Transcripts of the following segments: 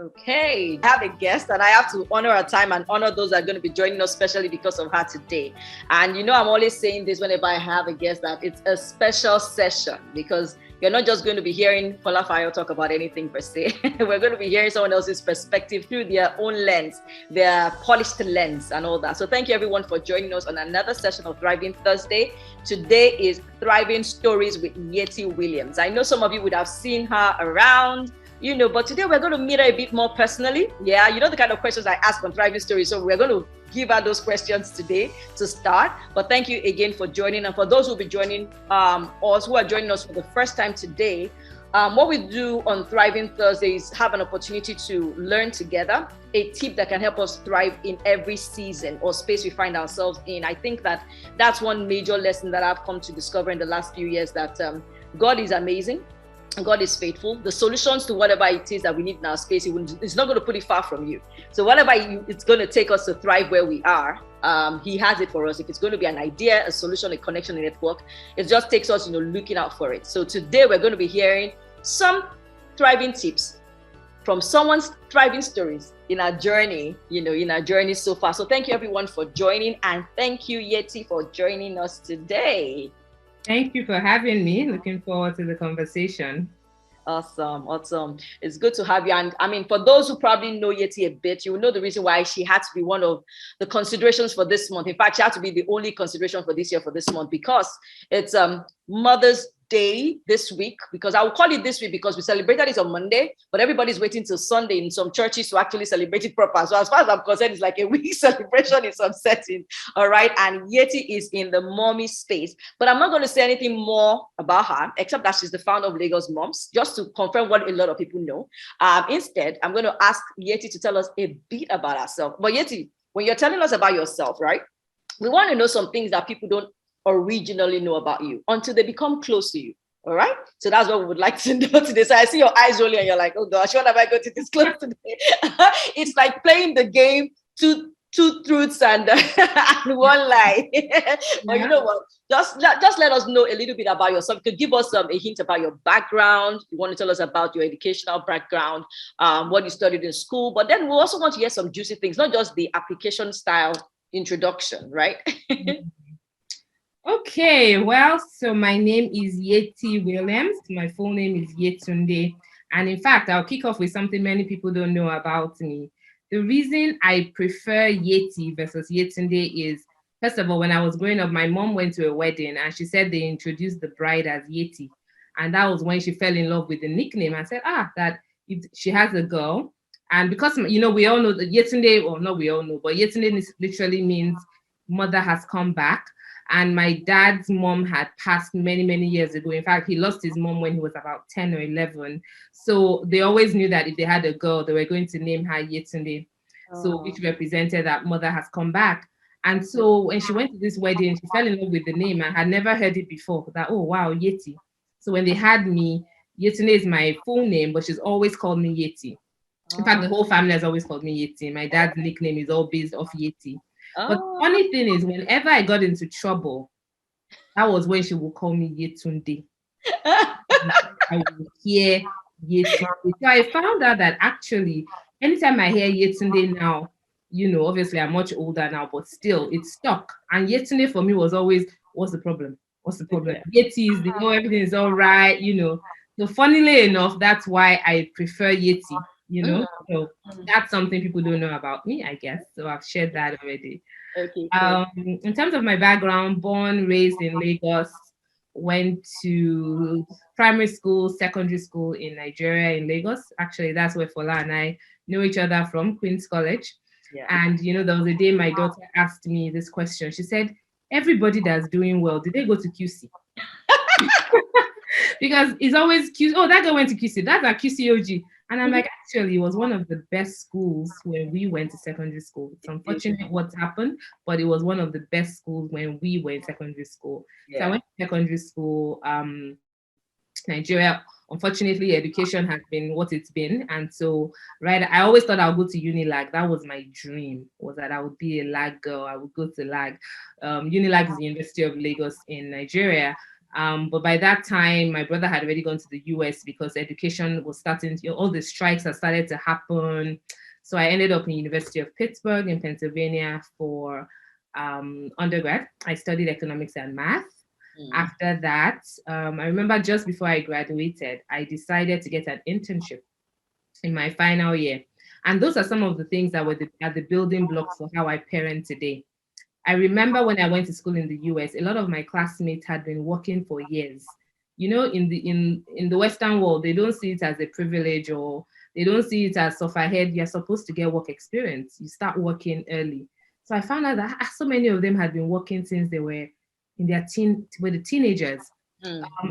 Okay, I have a guest and I have to honor her time and honor those that are going to be joining us, especially because of her today. And I'm always saying this whenever I have a guest, that it's a special session because you're not just going to be hearing FolaFayo talk about anything per se. We're going to be hearing someone else's perspective through their own lens, their polished lens and all that. So thank you everyone for joining us on another session of Thriving Thursday. Today is Thriving Stories with Yetty Williams. I know some of you would have seen her around, but today we're going to meet her a bit more personally. Yeah, the kind of questions I ask on Thriving Stories. So we're going to give her those questions today to start. But thank you again for joining. And for those who will be joining us, who are joining us for the first time today, what we do on Thriving Thursday is have an opportunity to learn together a tip that can help us thrive in every season or space we find ourselves in. I think that's one major lesson that I've come to discover in the last few years, that God is amazing. God is faithful. The solutions to whatever it is that we need in our space, it's not going to put it far from you. So whatever it's going to take us to thrive where we are, He has it for us. If it's going to be an idea, a solution, a connection, a network, it just takes us, looking out for it. So today we're going to be hearing some thriving tips from someone's thriving stories in our journey, so far. So thank you everyone for joining, and thank you Yetty for joining us today. Thank you for having me. Looking forward to the conversation. Awesome. It's good to have you. And I mean, for those who probably know Yetty a bit, you will know the reason why she had to be one of the considerations for this month. In fact, she had to be the only consideration for this year, for this month, because it's Mother's Day this week, because I will call it this week because we celebrated it on Monday, but everybody's waiting till Sunday in some churches to actually celebrate it proper. So as far as I'm concerned, it's like a week celebration in some setting. All right. And Yetty is in the mommy space, but I'm not going to say anything more about her, except that she's the founder of LagosMums, just to confirm what a lot of people know. Instead, I'm going to ask Yetty to tell us a bit about herself. But Yetty, when you're telling us about yourself, right, we want to know some things that people don't originally know about you until they become close to you. All right. So that's what we would like to know today. So I see your eyes rolling and you're like, oh gosh, what am I going to disclose today? It's like playing the game two truths and one lie. But you know what? Just let us know a little bit about yourself. You could give us a hint about your background. You want to tell us about your educational background, what you studied in school. But then we also want to hear some juicy things, not just the application style introduction, right? Okay, well, so my name is Yetty Williams. My full name is Yetunde. And in fact, I'll kick off with something many people don't know about me. The reason I prefer Yetty versus Yetunde is, first of all, when I was growing up, my mom went to a wedding and she said they introduced the bride as Yetty. And that was when she fell in love with the nickname. I said, that she has a girl. And because, we all know that Yetunde, or not we all know, but Yetunde literally means mother has come back. And my dad's mom had passed many, many years ago. In fact, he lost his mom when he was about 10 or 11. So they always knew that if they had a girl, they were going to name her Yetunde. So which represented that mother has come back. And so when she went to this wedding, she fell in love with the name and had never heard it before. That, oh, wow, Yetty. So when they had me, Yetunde is my full name, but she's always called me Yetty. In fact, the whole family has always called me Yetty. My dad's nickname is all based off Yetty. But the funny thing is, whenever I got into trouble, that was when she would call me Yetunde. I would hear Yetunde. So I found out that actually, anytime I hear Yetunde now, obviously I'm much older now, but still it's stuck. And Yetunde for me was always, what's the problem? What's the problem? Yetty is everything is all right, So funnily enough, that's why I prefer Yetty. So that's something people don't know about me, I guess. So I've shared that already. Okay. In terms of my background, born, raised in Lagos, went to primary school, secondary school in Nigeria, in Lagos. Actually, that's where Fola and I know each other from, Queen's College. Yeah. And, there was a day my daughter asked me this question. She said, everybody that's doing well, did they go to QC? Because it's always QC. Oh, that girl went to QC. That's our QCOG. And I'm like, actually, it was one of the best schools when we went to secondary school. It's unfortunate what happened, but it was one of the best schools when we went to secondary school. Yeah. So I went to secondary school, Nigeria. Unfortunately, education has been what it's been. And so, I always thought I would go to Unilag. That was my dream, was that I would be a Lag girl. I would go to Lag. Unilag is the University of Lagos in Nigeria. But by that time, my brother had already gone to the US because education was starting, all the strikes had started to happen. So I ended up in University of Pittsburgh in Pennsylvania for undergrad. I studied economics and math. After that, I remember just before I graduated, I decided to get an internship in my final year. And those are some of the things that were the building blocks for how I parent today. I remember when I went to school in the US, a lot of my classmates had been working for years. You know, in the Western world, they don't see it as a privilege, or they don't see it as off ahead. You're supposed to get work experience. You start working early. So I found out that so many of them had been working since they were in their were the teenagers.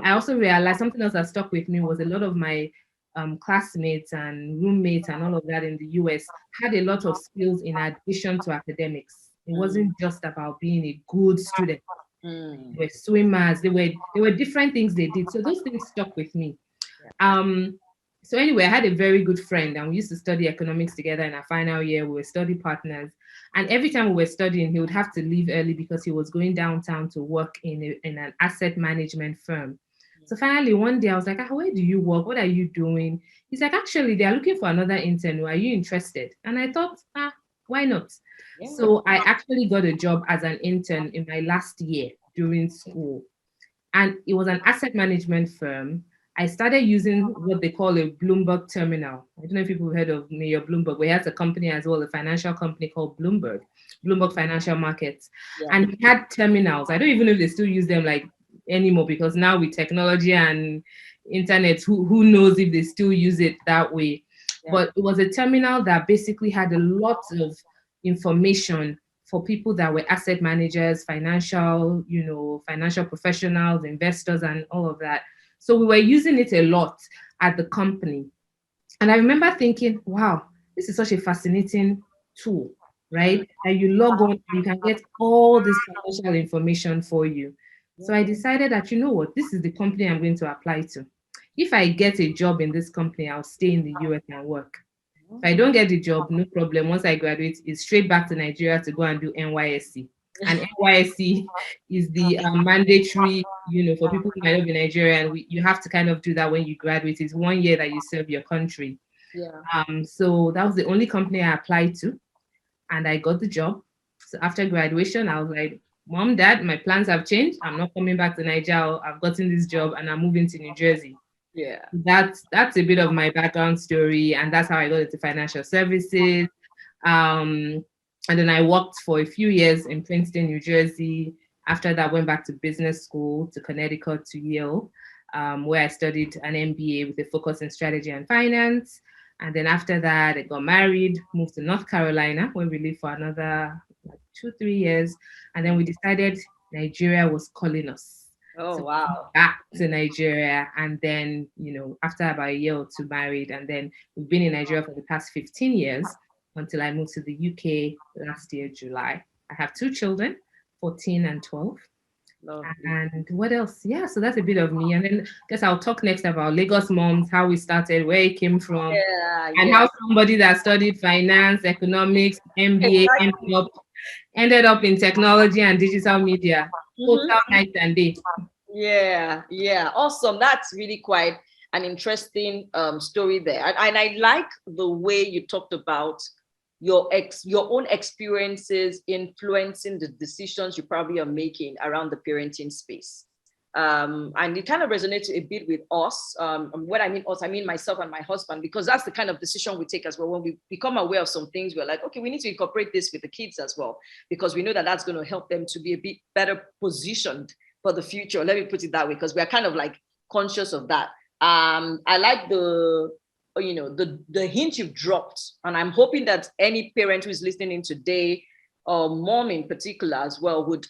I also realized something else that stuck with me was a lot of my classmates and roommates and all of that in the US had a lot of skills in addition to academics. It wasn't just about being a good student. They were swimmers. They were different things they did. So those things stuck with me. So anyway, I had a very good friend, and we used to study economics together in our final year. We were study partners, and every time we were studying, he would have to leave early because he was going downtown to work in an asset management firm. So finally, one day I was like, where do you work? What are you doing? He's like, actually, they are looking for another intern. Are you interested? And I thought, why not? Yeah. So I actually got a job as an intern in my last year during school. And it was an asset management firm. I started using what they call a Bloomberg terminal. I don't know if people have heard of Mayor Bloomberg, but he has a company as well, a financial company called Bloomberg Financial Markets. Yeah. And he had terminals. I don't even know if they still use them like anymore, because now with technology and internet, who knows if they still use it that way. Yeah. But it was a terminal that basically had a lot of information for people that were asset managers, financial professionals, investors, and all of that. So we were using it a lot at the company. And I remember thinking, wow, this is such a fascinating tool, right? And you log on, you can get all this financial information for you. So I decided that, you know what, this is the company I'm going to apply to. If I get a job in this company, I'll stay in the US and work. If I don't get the job, no problem. Once I graduate, it's straight back to Nigeria to go and do NYSC. And NYSC is the mandatory, for people who might not be Nigerian, you have to kind of do that when you graduate. It's 1 year that you serve your country. Yeah. So that was the only company I applied to, and I got the job. So after graduation, I was like, Mom, Dad, my plans have changed. I'm not coming back to Nigeria. I've gotten this job and I'm moving to New Jersey. Yeah. That's a bit of my background story, and that's how I got into financial services. And then I worked for a few years in Princeton, New Jersey. After that, went back to business school, to Connecticut, to Yale, where I studied an MBA with a focus in strategy and finance. And then after that, I got married, moved to North Carolina, where we lived for another 2-3 years. And then we decided Nigeria was calling us. Oh, so wow. Back to Nigeria. And then, after about a year or two, married. And then we've been in Nigeria for the past 15 years. Until I moved to the UK last year, July. I have 2 children, 14 and 12. Lovely. And what else? Yeah, so that's a bit of me. And then I guess I'll talk next about LagosMums, how we started, where it came from, and how somebody that studied finance, economics, MBA, ended up in technology and digital media. Total night and day. Yeah, awesome. That's really quite an interesting story there. And I like the way you talked about your own experiences influencing the decisions you probably are making around the parenting space. And it kind of resonates a bit with us. When I mean us, I mean myself and my husband, because that's the kind of decision we take as well. When we become aware of some things, we're like, okay, we need to incorporate this with the kids as well, because we know that that's going to help them to be a bit better positioned for the future. Let me put it that way, because we're kind of like conscious of that. I like the hint you've dropped, and I'm hoping that any parent who is listening in today, or mom in particular as well, would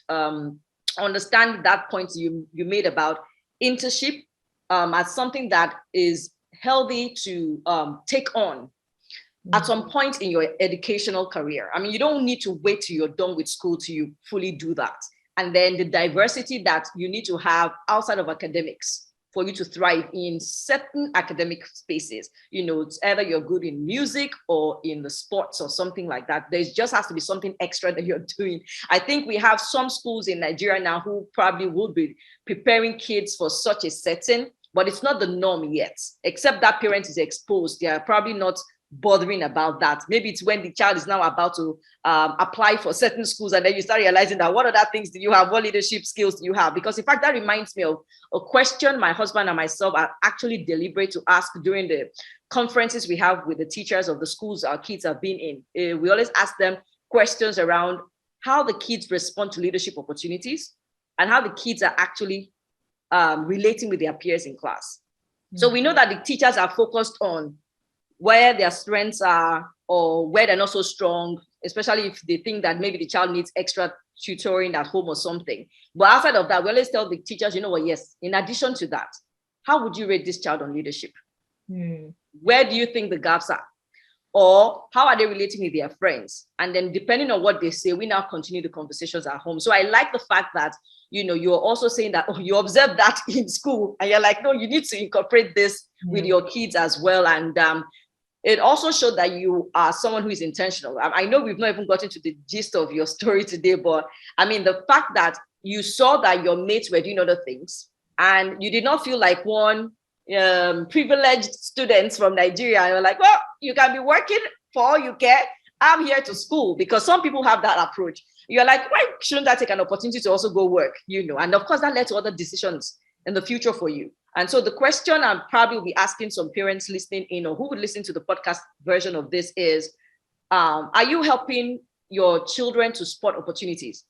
understand that point you made about internship as something that is healthy to take on at some point in your educational career. I mean, you don't need to wait till you're done with school till you fully do that. And then the diversity that you need to have outside of academics for you to thrive in certain academic spaces. It's either you're good in music or in the sports or something like that. There just has to be something extra that you're doing. I think we have some schools in Nigeria now who probably will be preparing kids for such a setting, but it's not the norm yet, except that parent is exposed. They are probably not bothering about that. Maybe it's when the child is now about to apply for certain schools, and then you start realizing that what other things do you have, what leadership skills do you have? Because in fact, that reminds me of a question my husband and myself are actually deliberate to ask during the conferences we have with the teachers of the schools our kids have been in. We always ask them questions around how the kids respond to leadership opportunities and how the kids are actually relating with their peers in class. So we know that the teachers are focused on where their strengths are or where they're not so strong, especially if they think that maybe the child needs extra tutoring at home or something. But outside of that, we always tell the teachers, yes, in addition to that, how would you rate this child on leadership? Where do you think the gaps are? Or how are they relating with their friends? And then depending on what they say, we now continue the conversations at home. So I like the fact that, you're also saying that, you observe that in school, and you're like, no, you need to incorporate this with your kids as well. And it also showed that you are someone who is intentional. I know we've not even gotten to the gist of your story today, but I mean, the fact that you saw that your mates were doing other things and you did not feel like one privileged students from Nigeria. You're like, well, you can be working for all you care. I'm here to school, because some people have that approach. You're like, why shouldn't I take an opportunity to also go work? And of course that led to other decisions in the future for you. And so the question I'm probably will be asking some parents listening in, or who would listen to the podcast version of this, is, are you helping your children to spot opportunities?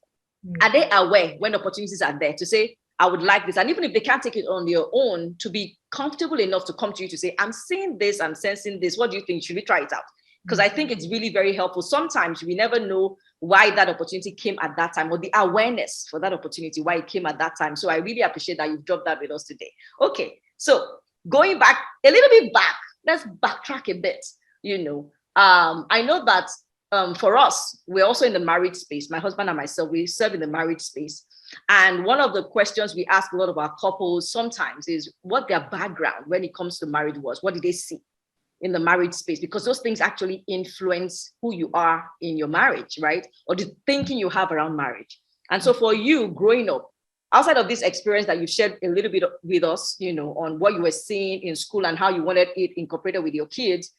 Are they aware when opportunities are there to say, I would like this? And even if they can't take it on their own, to be comfortable enough to come to you to say, I'm seeing this, I'm sensing this. What do you think? Should we try it out? Because I think it's really very helpful. Sometimes we never know why that opportunity came at that time, or the awareness for that opportunity, why it came at that time. So I really appreciate that you've dropped that with us today. Okay, so going back a little bit back, let's backtrack a bit. I know that for us, we're also in the marriage space. My husband and myself, we serve in the marriage space. And one of the questions we ask a lot of our couples sometimes is what their background when it comes to marriage was. What did they see in the marriage space? Because those things actually influence who you are in your marriage, right? Or the thinking you have around marriage. And so for you growing up, outside of this experience that you shared a little bit with us, on what you were seeing in school and how you wanted it incorporated with your kids,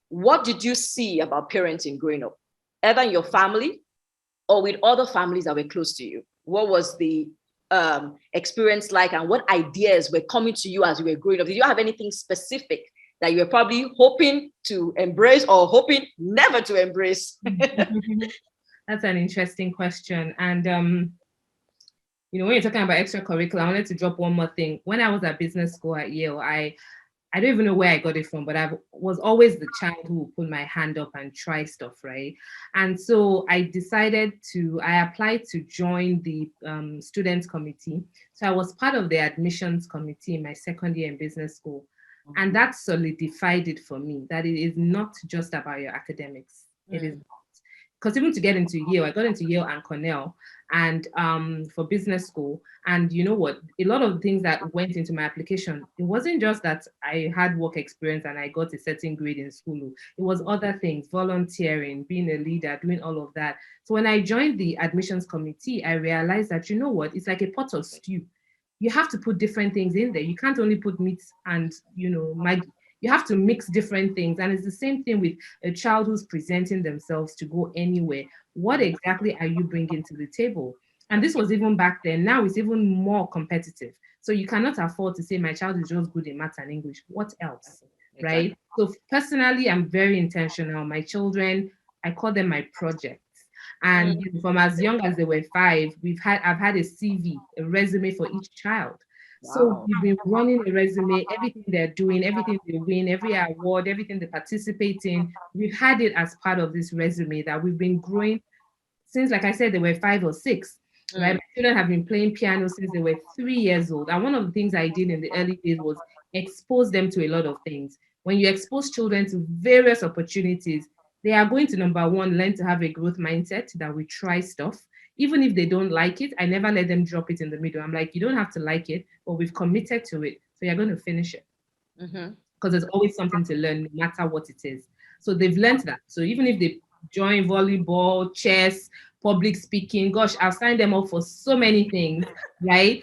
what did you see about parenting growing up, either in your family or with other families that were close to you? What was the experience like, and what ideas were coming to you as you were growing up? Did you have anything specific that you were probably hoping to embrace or hoping never to embrace? That's an interesting question. And, when you're talking about extracurricular, I wanted to drop one more thing. When I was at business school at Yale, I don't even know where I got it from, but I was always the child who would put my hand up and try stuff, right? And so I applied to join the students committee. So I was part of the admissions committee in my second year in business school. And that solidified it for me, that it is not just about your academics. It is not. Because even to get into Yale, I got into Yale and Cornell, and for business school. And you know what? A lot of the things that went into my application, it wasn't just that I had work experience and I got a certain grade in school. It was other things, volunteering, being a leader, doing all of that. So when I joined the admissions committee, I realized that, you know what? It's like a pot of stew. You have to put different things in there. You can't only put meat and, Maggi. You have to mix different things. And it's the same thing with a child who's presenting themselves to go anywhere. What exactly are you bringing to the table? And this was even back then. Now it's even more competitive. So you cannot afford to say my child is just good in math and English. What else, right? So personally, I'm very intentional. My children, I call them my projects. And from as young as they were 5, I've had a CV, a resume for each child. Wow. So we've been running a resume, everything they're doing, everything they win, every award, everything they participate in. We've had it as part of this resume that we've been growing since, like I said, they were 5 or 6. Right? My children have been playing piano since they were 3 years old. And one of the things I did in the early days was expose them to a lot of things. When you expose children to various opportunities, they are going to, number one, learn to have a growth mindset that we try stuff. Even if they don't like it, I never let them drop it in the middle. I'm like, you don't have to like it, but we've committed to it. So you're going to finish it Mm-hmm. because there's always something to learn, no matter what it is. So they've learned that. So even if they join volleyball, chess, public speaking, gosh, I've signed them up for so many things, right?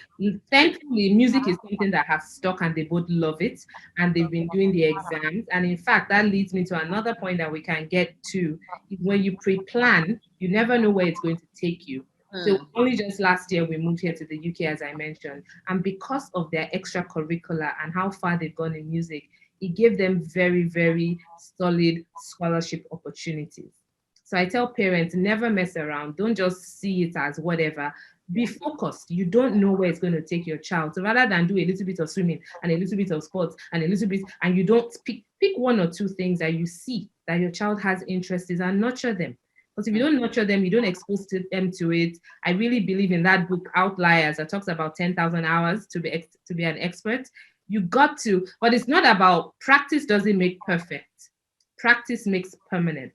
Thankfully, music is something that has stuck and they both love it and they've been doing the exams. And in fact, that leads me to another point that we can get to. When you pre-plan, you never know where it's going to take you. So Mm. only just last year we moved here to the UK, as I mentioned, and because of their extracurricular and how far they've gone in music, it gave them very, very solid scholarship opportunities. So I tell parents, never mess around. Don't just see it as whatever. Be focused. You don't know where it's going to take your child. So rather than do a little bit of swimming and a little bit of sports and a little bit, and you don't pick one or two things that you see that your child has interest in and nurture them. Because if you don't nurture them, you don't expose them to it. I really believe in that book, Outliers, that talks about 10,000 hours to be an expert. You got to, but it's not about practice doesn't make perfect. Practice makes permanent.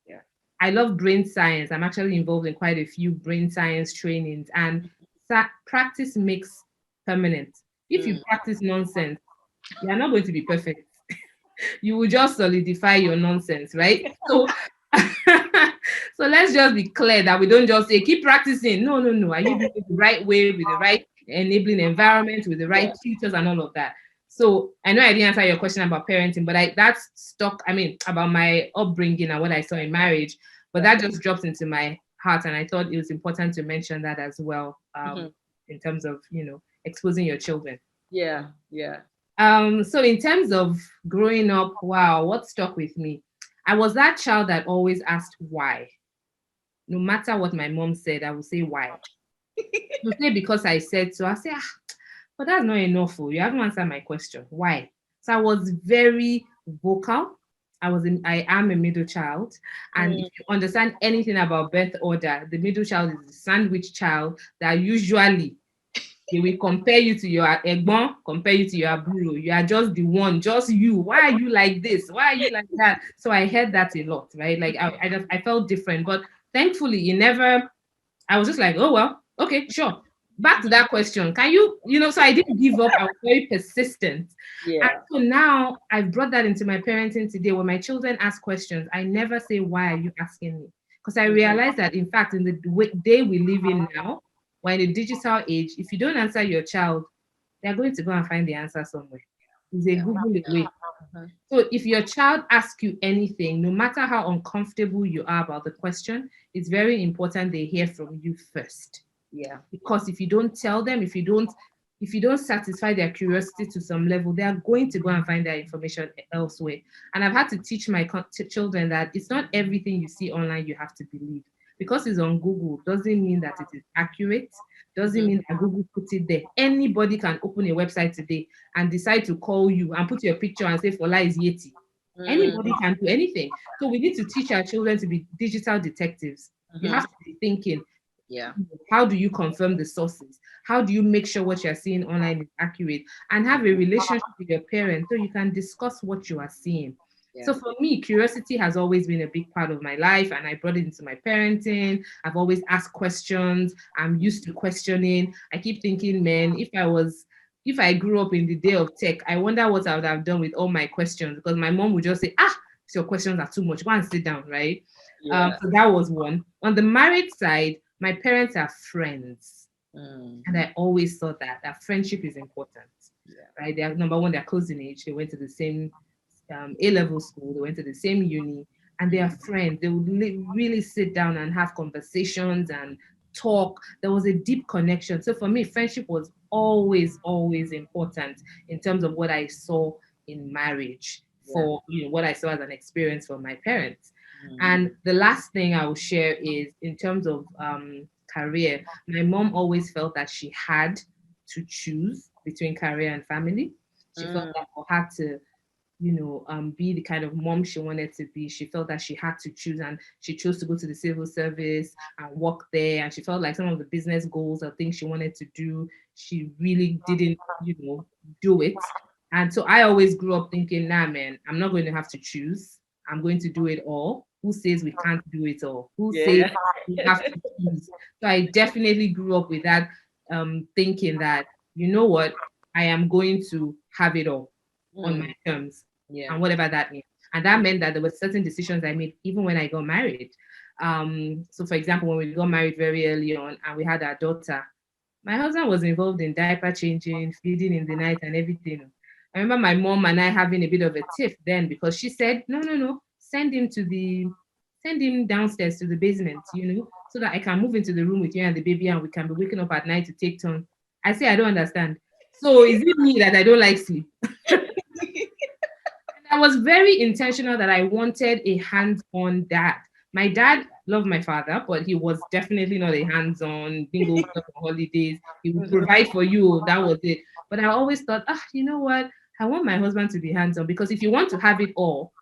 Yeah. I love brain science. I'm actually involved in quite a few brain science trainings, and practice makes permanent. If you practice nonsense, you're not going to be perfect. You will just solidify your nonsense, right? So, so let's just be clear that we don't just say keep practicing. No, no, no. Are you doing it the right way with the right enabling environment, with the right tutors and all of that? So I know I didn't answer your question about parenting, but that's stuck. I mean, about my upbringing and what I saw in marriage, but that just dropped into my heart, and I thought it was important to mention that as well, in terms of exposing your children. Yeah. Yeah. So in terms of growing up, wow, what stuck with me? I was that child that always asked why. No matter what my mom said, I would say why. To say because I said so, I say, but that's not enough. You haven't answered my question. Why? So I was very vocal. I am a middle child. And if you understand anything about birth order, the middle child is the sandwich child that usually they will compare you to your egbon, compare you to your bro. You are just the one, just you. Why are you like this? Why are you like that? So I heard that a lot, right? Like I felt different, but thankfully it never. I was just like, oh well, okay, sure. Back to that question. Can so I didn't give up. I was very persistent. Yeah. And so now I've brought that into my parenting today. When my children ask questions, I never say, why are you asking me? Because I realize that, in fact, in the day we live in now, we're in a digital age. If you don't answer your child, they're going to go and find the answer somewhere. It's a Google away. So if your child asks you anything, no matter how uncomfortable you are about the question, it's very important they hear from you first. Yeah. Because if you don't tell them, if you don't satisfy their curiosity to some level, they are going to go and find that information elsewhere. And I've had to teach my children that it's not everything you see online you have to believe. Because it's on Google doesn't mean that it is accurate, doesn't mean that Google puts it there. Anybody can open a website today and decide to call you and put your picture and say Fola is Yeti. Anybody can do anything. So we need to teach our children to be digital detectives. You have to be thinking, how do you confirm the sources? How do you make sure what you're seeing online is accurate? And have a relationship with your parents so you can discuss what you are seeing. So for me, curiosity has always been a big part of my life, and I brought it into my parenting. I've always asked questions. I'm used to questioning. I keep thinking, man, if I grew up in the day of tech, I wonder what I would have done with all my questions, because my mom would just say, your questions are too much. Go and sit down, right? So that was one. On the married side, my parents are friends. And I always thought that friendship is important, right? They are, number one, they're close in age. They went to the same A-level school. They went to the same uni, and they are friends. They would really sit down and have conversations and talk. There was a deep connection. So for me, friendship was always, always important in terms of what I saw in marriage, for what I saw as an experience from my parents. And the last thing I will share is in terms of career. My mom always felt that she had to choose between career and family. She felt that for her to be the kind of mom she wanted to be, she felt that she had to choose, and she chose to go to the civil service and work there. And she felt like some of the business goals or things she wanted to do, she really didn't, do it. And so I always grew up thinking, nah, man, I'm not going to have to choose. I'm going to do it all. Who says we can't do it all? Who says we have to choose? So I definitely grew up with that thinking that, you know what, I am going to have it all on my terms, and whatever that means. And that meant that there were certain decisions I made even when I got married. So for example, when we got married very early on and we had our daughter, my husband was involved in diaper changing, feeding in the night and everything. I remember my mom and I having a bit of a tiff then because she said, no, send him downstairs to the basement, so that I can move into the room with you and the baby and we can be waking up at night to take turns. I say, I don't understand. So is it me that I don't like sleep? I was very intentional that I wanted a hands-on dad. My dad loved my father, but he was definitely not a hands-on, didn't go for holidays. He would provide for you. That was it. But I always thought, you know what? I want my husband to be hands-on because if you want to have it all,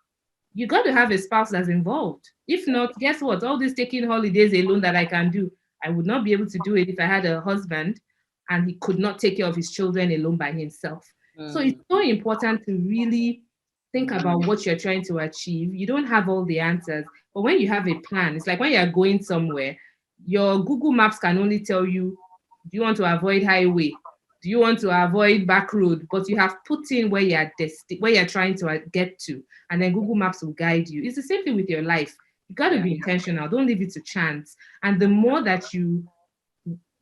you got to have a spouse that's involved. If not, guess what? All these taking holidays alone that I can do, I would not be able to do it if I had a husband and he could not take care of his children alone by himself. So it's so important to really think about what you're trying to achieve. You don't have all the answers, but when you have a plan, it's like when you're going somewhere, your Google Maps can only tell you, do you want to avoid highway? Do you want to avoid back road? But you have put in where you're trying to get to, and then Google Maps will guide you. It's the same thing with your life. You got to be intentional. Don't leave it to chance. And the more that you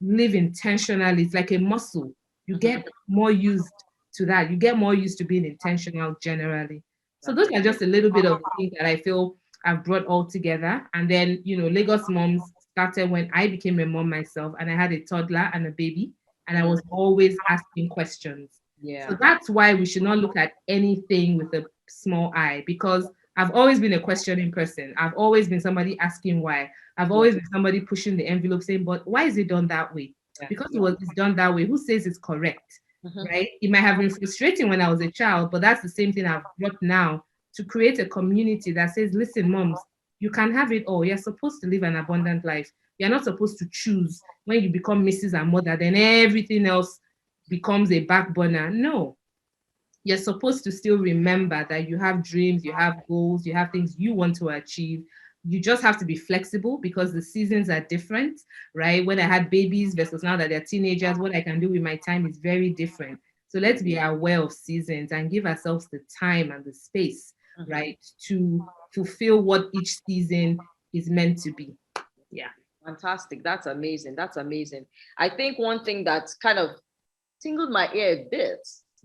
live intentionally, it's like a muscle. You get more used to that. You get more used to being intentional generally. So those are just a little bit of things that I feel I've brought all together. And then, Lagos Mums started when I became a mom myself and I had a toddler and a baby. And I was always asking questions. So that's why we should not look at anything with a small eye, because I've always been a questioning person. I've always been somebody asking why. I've always been somebody pushing the envelope saying, but why is it done that way? Because it's done that way. Who says it's correct? Right? It might have been frustrating when I was a child, but that's the same thing I've brought now to create a community that says, listen, moms, you can have it all. You're supposed to live an abundant life. You're not supposed to choose when you become Mrs. and mother, then everything else becomes a back burner. No, you're supposed to still remember that you have dreams, you have goals, you have things you want to achieve. You just have to be flexible because the seasons are different, right? When I had babies versus now that they're teenagers, what I can do with my time is very different. So let's be aware of seasons and give ourselves the time and the space, right, to fulfill what each season is meant to be. Yeah. Fantastic. That's amazing. That's amazing. I think one thing that's kind of tingled my ear a bit,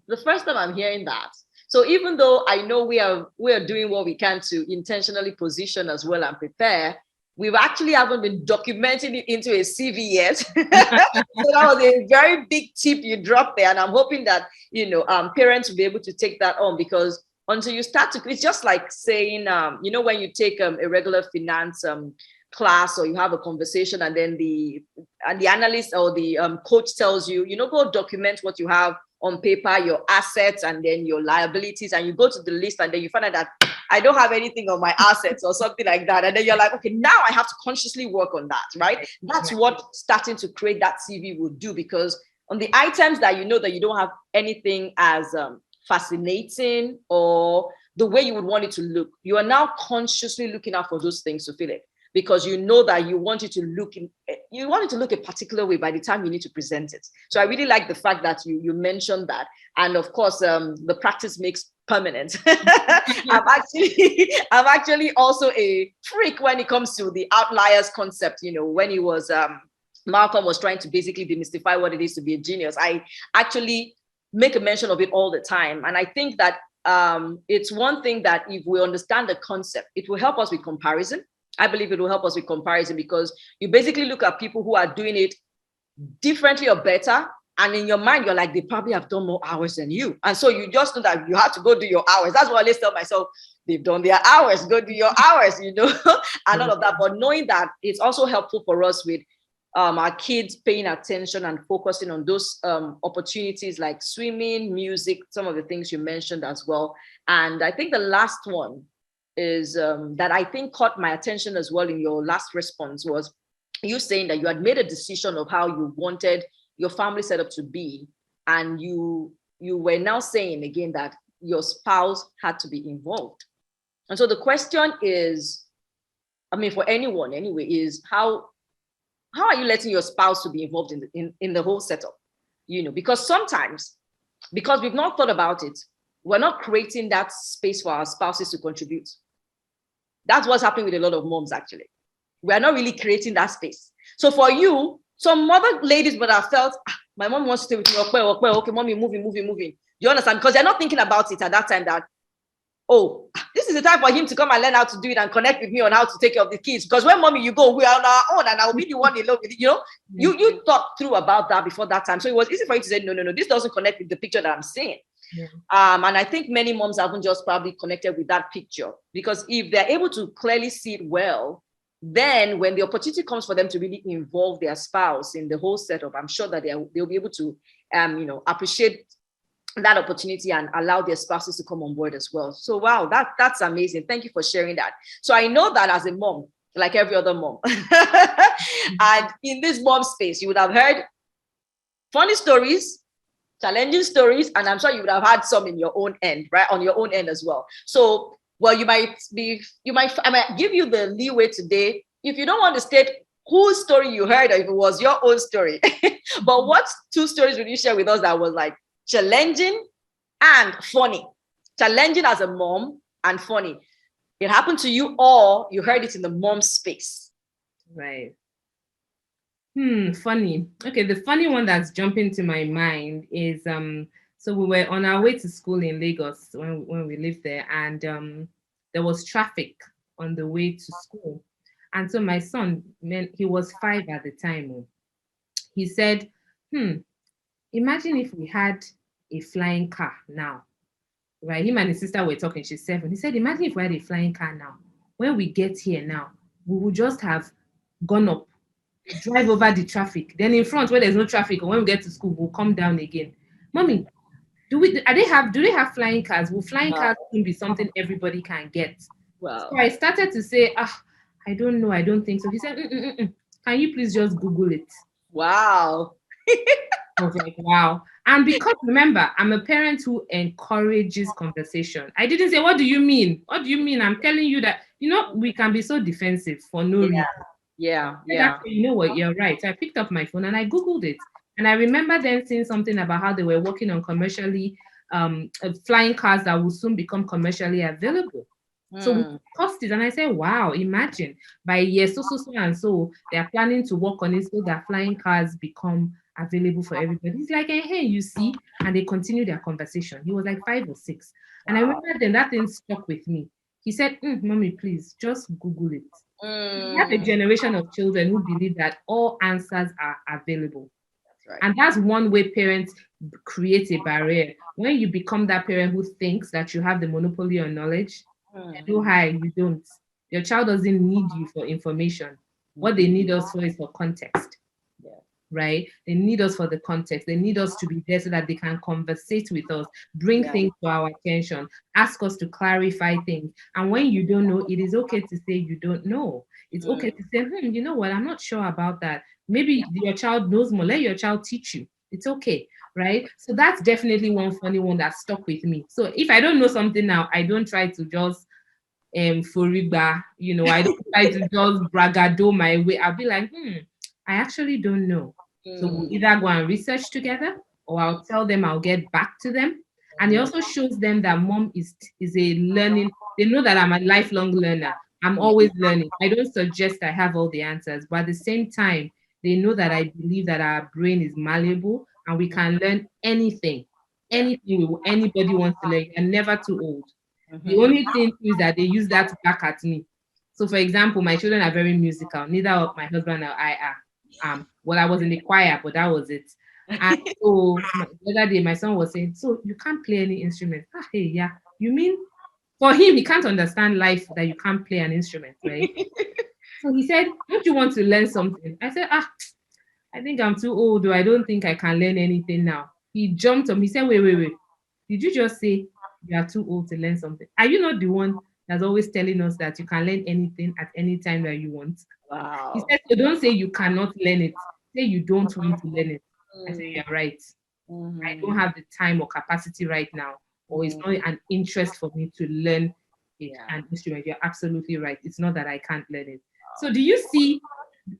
the first time I'm hearing that. So even though I know we are doing what we can to intentionally position as well and prepare, we actually haven't been documenting it into a CV yet. So that was a very big tip you dropped there. And I'm hoping that, parents will be able to take that on, because until you start to, it's just like saying, when you take a regular finance class, or you have a conversation and then the analyst or the coach tells you, go document what you have on paper, your assets and then your liabilities, and you go to the list and then you find out that I don't have anything on my assets or something like that. And then you're like, okay, now I have to consciously work on that, right? That's what starting to create that CV will do, because on the items that that you don't have anything as fascinating or the way you would want it to look, you are now consciously looking out for those things to fill it, because you know that you want it to look a particular way by the time you need to present it. So I really like the fact that you mentioned that. And of course, the practice makes permanent. I'm actually also a freak when it comes to the outliers concept. When he was Malcolm was trying to basically demystify what it is to be a genius, I actually make a mention of it all the time. And I think that it's one thing that if we understand the concept, it will help us with comparison. I believe it will help us with comparison, because you basically look at people who are doing it differently or better, and in your mind, you're like, they probably have done more hours than you. And so you just know that you have to go do your hours. That's what I always tell myself. They've done their hours, go do your hours, and all of that. But knowing that it's also helpful for us with our kids paying attention and focusing on those opportunities like swimming, music, some of the things you mentioned as well. And I think the last one is that I think caught my attention as well in your last response was you saying that you had made a decision of how you wanted your family setup to be, and you were now saying again that your spouse had to be involved. And so the question is, for anyone anyway, is how are you letting your spouse to be involved in the whole setup? Because sometimes because we've not thought about it. We're not creating that space for our spouses to contribute. That's what's happening with a lot of moms, actually. We're not really creating that space. So for you, some other ladies would have felt, my mom wants to stay with me. Okay, mommy, moving. You understand? Because they're not thinking about it at that time that, oh, this is the time for him to come and learn how to do it and connect with me on how to take care of the kids. Because when mommy, you go, we are on our own and I'll be the one alone with it. You thought through about that before that time. So it was easy for you to say, no, this doesn't connect with the picture that I'm seeing. Yeah. And I think many moms haven't just probably connected with that picture, because if they're able to clearly see it well, then when the opportunity comes for them to really involve their spouse in the whole setup, I'm sure that they'll be able to, appreciate that opportunity and allow their spouses to come on board as well. So, wow, that's amazing. Thank you for sharing that. So I know that as a mom, like every other mom, and in this mom space, you would have heard funny stories, challenging stories, and I'm sure you would have had some in your own end, right? On your own end as well. So, well, I might give you the leeway today. If you don't want to state whose story you heard, or if it was your own story, but what 2 stories would you share with us that was like challenging and funny? Challenging as a mom and funny. It happened to you, or you heard it in the mom space. Right. Funny. Okay, the funny one that's jumping to my mind is so we were on our way to school in Lagos when we lived there, and there was traffic on the way to school. And so my son, he was 5 at the time. He said, imagine if we had a flying car now, right? Him and his sister were talking, she's 7. He said, imagine if we had a flying car now. When we get here now, we would just have gone up, drive over the traffic. Then in front where there's no traffic, or when we get to school, we'll come down again. Mommy, do they have flying cars? Will flying cars be something everybody can get? Wow. So I started to say, I don't know, I don't think so. He said, can you please just Google it? Wow. I was like, wow. And because remember, I'm a parent who encourages conversation. I didn't say, what do you mean? What do you mean? I'm telling you that, we can be so defensive for no reason. Yeah. You know what? You're right. So I picked up my phone and I Googled it. And I remember then seeing something about how they were working on commercially flying cars that will soon become commercially available. So we discussed it, and I said, wow, imagine by year so and so they are planning to work on it so that flying cars become available for everybody. He's like, hey, you see, and they continued their conversation. He was like 5 or 6. And I remember then that thing stuck with me. He said, mommy, please just Google it. We have a generation of children who believe that all answers are available. That's right. And that's one way parents create a barrier. When you become that parent who thinks that you have the monopoly on knowledge, no, you don't. Your child doesn't need you for information. What they need us for is for context. Right? They need us for the context. They need us to be there so that they can conversate with us, bring things to our attention, ask us to clarify things. And when you don't know, it is okay to say you don't know. It's okay to say, you know what, I'm not sure about that. Maybe your child knows more. Let your child teach you. It's okay, right? So that's definitely one funny one that stuck with me. So if I don't know something now, I don't try to just foriba, I don't try to just bragado my way. I'll be like, I actually don't know. So we'll either go and research together, or I'll tell them I'll get back to them. And it also shows them that mom is a learning. They know that I'm a lifelong learner. I'm always learning. I don't suggest I have all the answers, but at the same time, they know that I believe that our brain is malleable and we can learn anything anybody wants to learn. You're never too old. The only thing is that they use that back at me. So, for example, my children are very musical. Neither of my husband or I are. Well, I was in the choir, but that was it. And so the other day, my son was saying, so you can't play any instrument. Hey, yeah. You mean for him, he can't understand life that you can't play an instrument, right? So he said, don't you want to learn something? I said, I think I'm too old, or I don't think I can learn anything now. He jumped up. He said, wait. Did you just say you are too old to learn something? Are you not the one that's always telling us that you can learn anything at any time that you want? Wow. He said, so don't say you cannot learn it. Say you don't want to learn it. I said, you're right. I don't have the time or capacity right now, or it's not an interest for me to learn an instrument. You're absolutely right. It's not that I can't learn it. So do you see,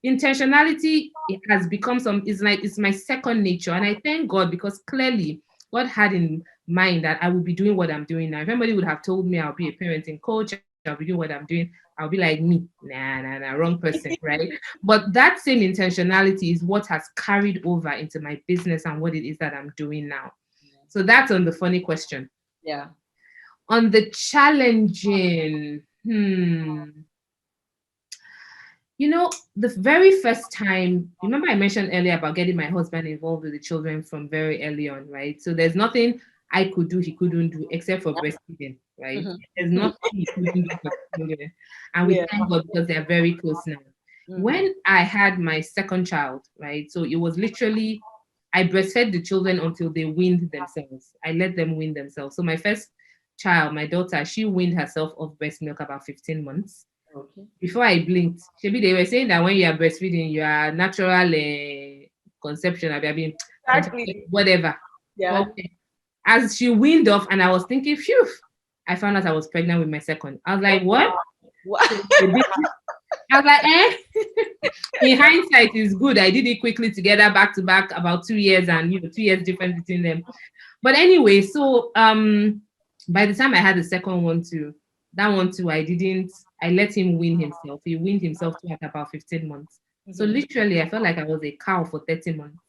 intentionality, it has become it's my second nature. And I thank God, because clearly God had in mind that I would be doing what I'm doing now. If anybody would have told me I'll be a parenting coach, I'll be doing what I'm doing, I'll be like, me, nah, wrong person, right? But that same intentionality is what has carried over into my business and what it is that I'm doing now. So that's on the funny question. Yeah. On the challenging, the very first time, remember I mentioned earlier about getting my husband involved with the children from very early on, right? So there's nothing I could do, he couldn't do, except for breastfeeding, right? Mm-hmm. There's nothing he couldn't do for the children. And we Yeah. thank God because they're very close now. Mm-hmm. When I had my second child, right? So it was literally, I breastfed the children until they weaned themselves. I let them wean themselves. So my first child, my daughter, she weaned herself off breast milk about 15 months. Okay. Before I blinked, maybe they were saying that when you are breastfeeding, you are natural conception, I mean, Exactly. whatever. Yeah. But as she weaned off, and I was thinking, phew, I found out I was pregnant with my second. I was like, what? Wow. I was like, in hindsight, it's good. I did it quickly together, back to back, about 2 years, and 2 years difference between them. But anyway, so by the time I had the second one too, that one too, I let him wean himself. He weaned himself too at about 15 months. So literally, I felt like I was a cow for 30 months.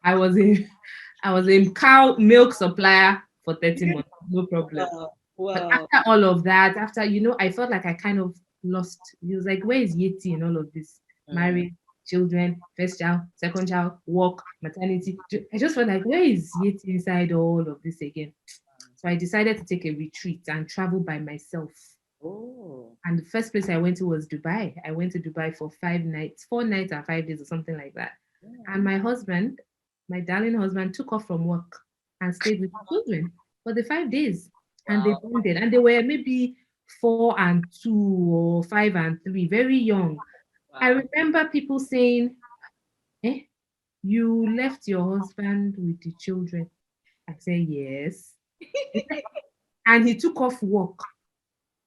I was a cow milk supplier for 30 months, no problem. Wow. But after all of that, I felt like I kind of lost. He was like, where is Yetty in all of this? Married, children, first child, second child, work, maternity. I just felt like, where is Yetty inside all of this again? So I decided to take a retreat and travel by myself. Oh. And the first place I went to was Dubai. I went to Dubai for 4 nights and 5 days or something like that. And my husband, my darling husband, took off from work and stayed with the children for the 5 days. And they bonded. And they were maybe 4 and 2 or 5 and 3, very young. Wow. I remember people saying, you left your husband with the children. I said, yes. And he took off work.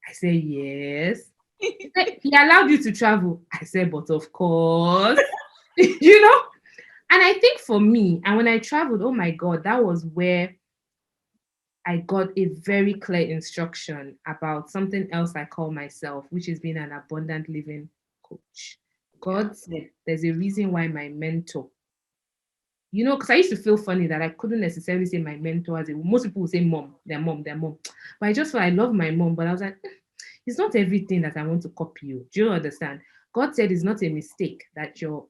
I said, yes. He said, he allowed you to travel. I said, but of course. And I think for me, and when I traveled, oh my God, that was where I got a very clear instruction about something else I call myself, which is being an abundant living coach. God said there's a reason why my mentor, because I used to feel funny that I couldn't necessarily say my mentor as most people would say mom, their mom. But I just felt I love my mom, but I was like, it's not everything that I want to copy you. Do you understand? God said it's not a mistake that your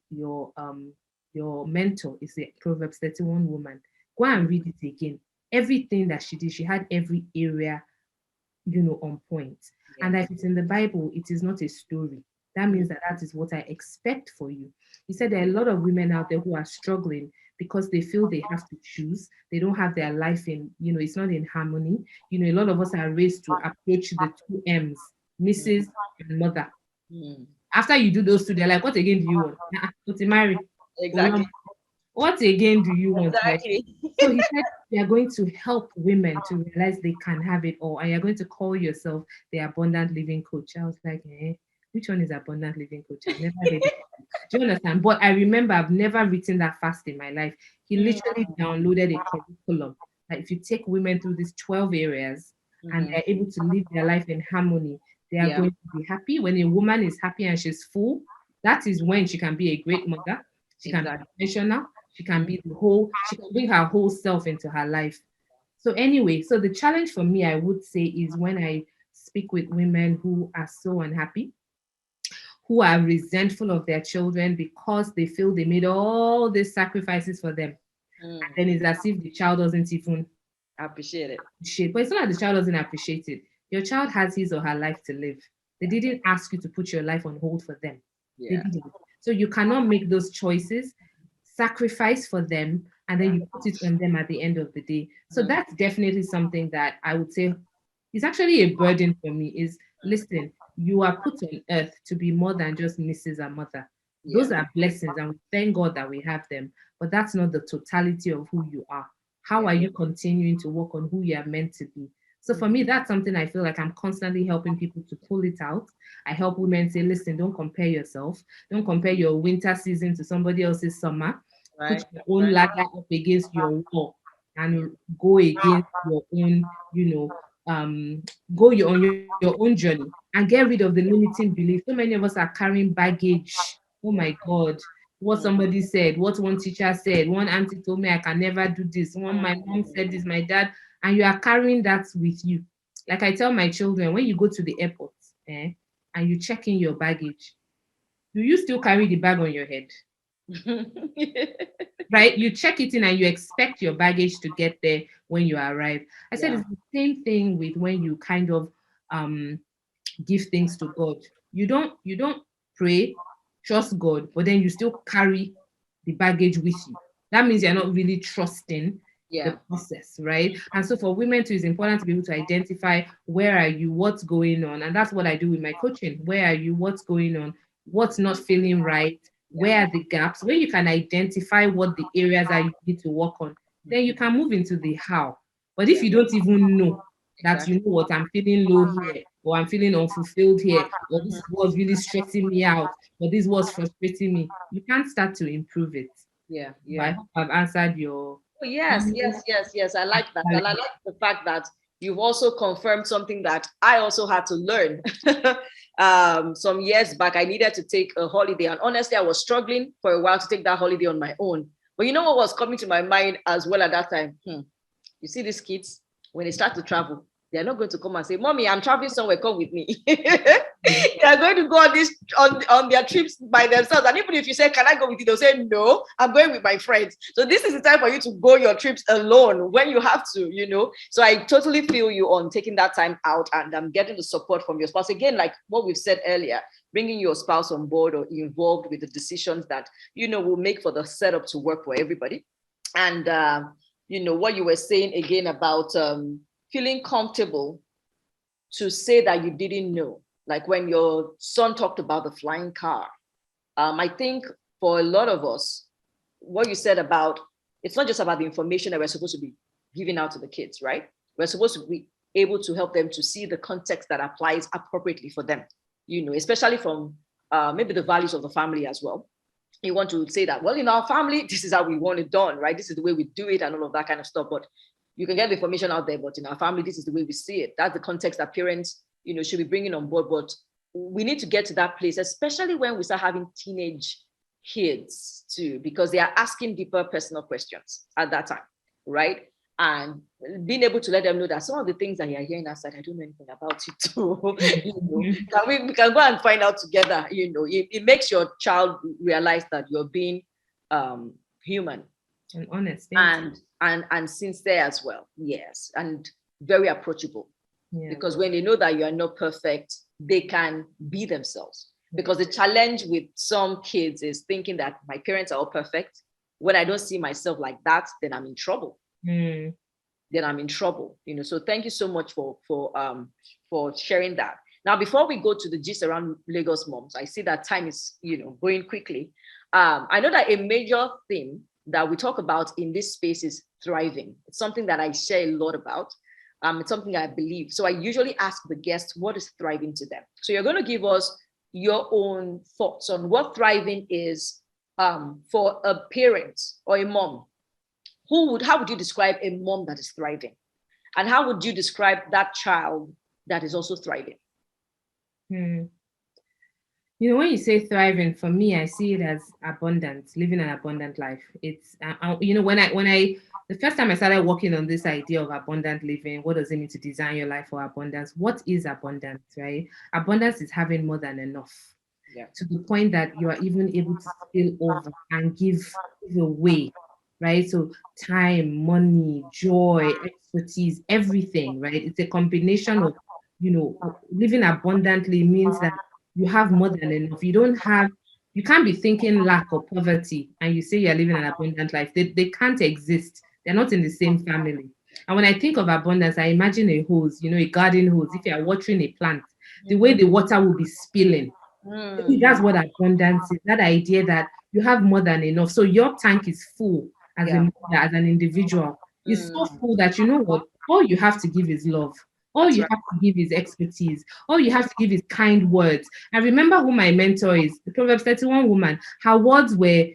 mentor is a Proverbs 31 woman. Go and read it again. Everything that she did, she had every area, on point. Yeah. And if it's in the Bible, it is not a story. That means that is what I expect for you. He said there are a lot of women out there who are struggling because they feel they have to choose. They don't have their life in, it's not in harmony. A lot of us are raised to approach the 2 M's, Mrs. and mother. After you do those two, they're like, what again do you want? Go to marry. Exactly. What again do you want? Exactly. So he said, you are going to help women to realize they can have it all. And you're going to call yourself the abundant living coach. I was like, which one is abundant living coach? I've never read it. Do you understand? But I remember I've never written that fast in my life. He literally downloaded a curriculum. Like if you take women through these 12 areas and they're able to live their life in harmony, they are going to be happy. When a woman is happy and she's full, that is when she can be a great mother. She can be professional. She can be she can bring her whole self into her life. So anyway, so the challenge for me, I would say, is when I speak with women who are so unhappy, who are resentful of their children because they feel they made all these sacrifices for them. And then it's as if the child doesn't even appreciate it. But it's not that the child doesn't appreciate it. Your child has his or her life to live. They didn't ask you to put your life on hold for them. Yeah. They didn't. So you cannot make those choices, sacrifice for them, and then you put it on them at the end of the day. So that's definitely something that I would say is actually a burden for me is, listen, you are put on earth to be more than just Mrs. and mother. Yeah. Those are blessings, and we thank God that we have them, but that's not the totality of who you are. How are you continuing to work on who you are meant to be? So for me, that's something I feel like I'm constantly helping people to pull it out. I help women say, listen, don't compare yourself. Don't compare your winter season to somebody else's summer. put Right. your own Right. ladder up against your wall and go against your own, go on your own journey and get rid of the limiting beliefs. So many of us are carrying baggage. Oh my God. What Mm, somebody said, what one teacher said, one auntie told me I can never do this, one my mom said mm, this, my dad, and you are carrying that with you. Like I tell my children, when you go to the airport, and you check in your baggage, do you still carry the bag on your head? mm. Right? You check it in and you expect your baggage to get there when you arrive. I said Yeah. it's the same thing with when you kind of um give things to God. You don't pray, trust God, but then you still carry the baggage with you. That means you're not really trusting the Yeah. process, right? And so for women too, it's important to be able to identify where are you, what's going on. And that's what I do with my coaching. Where are you, what's going on, what's not feeling right, Yeah. where are the gaps? When you can identify what the areas are you need to work on, then you can move into the how. But if Yeah. you don't even know that, you Exactly. know what, I'm feeling low here, or I'm feeling unfulfilled here, or this is what's really stressing me out, or this was frustrating me, you can't start to improve it. Yeah. But I Yeah. hope I've answered your Oh, yes, common yes, yes, yes. I like that. And I challenge. like the fact that you've also confirmed something that I also had to learn. Some years back, I needed to take a holiday. And honestly, I was struggling for a while to take that holiday on my own. But you know what was coming to my mind as well at that time? You see these kids, when they start to travel, they're not going to come and say, Mommy, I'm traveling somewhere, come with me. They're going to go on this on their trips by themselves. And even if you say, Can I go with you? They'll say, No, I'm going with my friends. So this is the time for you to go your trips alone when you have to. So I totally feel you on taking that time out and getting the support from your spouse. Again, like what we've said earlier, bringing your spouse on board or involved with the decisions that will make for the setup to work for everybody. And what you were saying again about feeling comfortable to say that you didn't know, like when your son talked about the flying car. I think for a lot of us, what you said about it's not just about the information that we're supposed to be giving out to the kids, right? We're supposed to be able to help them to see the context that applies appropriately for them, especially from maybe the values of the family as well. You want to say that, well, in our family, this is how we want it done, right? This is the way we do it and all of that kind of stuff. But you can get the information out there, but in our family, this is the way we see it. That's the context that parents, should be bringing on board. But we need to get to that place, especially when we start having teenage kids too, because they are asking deeper personal questions at that time, right? And being able to let them know that some of the things that you're hearing outside, I don't know anything about it too. We can go and find out together. It makes your child realize that you're being human And honest. and sincere as well. Yes, and very approachable. Yeah. Because when they know that you are not perfect, they can be themselves. Because the challenge with some kids is thinking that my parents are all perfect. When I don't see myself like that, then I'm in trouble. Then I'm in trouble. So thank you so much for sharing that. Now, before we go to the gist around Lagos Mums, I see that time is going quickly. I know that a major theme that we talk about in this space is thriving. It's something that I share a lot about. It's something I believe. So I usually ask the guests, what is thriving to them? So you're going to give us your own thoughts on what thriving is for a parent or a mom. How would you describe a mom that is thriving? And how would you describe that child that is also thriving? When you say thriving, for me, I see it as abundance, living an abundant life. It's, the first time I started working on this idea of abundant living, what does it mean to design your life for abundance? What is abundance, right? Abundance is having more than enough. Yeah. To the point that you are even able to spill over and give away, right? So time, money, joy, expertise, everything, right? It's a combination of, living abundantly means that you have more than enough. You can't be thinking lack or poverty and you say you're living an abundant life. They can't exist. They're not in the same family. And when I think of abundance, I imagine a hose, a garden hose. If you're watering a plant, the way the water will be spilling. I think that's what abundance is, that idea that you have more than enough. So your tank is full as a mother, as an individual. It's so full that you know what? All you have to give is love. All That's you right. have to give is expertise. All you have to give is kind words. I remember who my mentor is, the Proverbs 31 woman. Her words were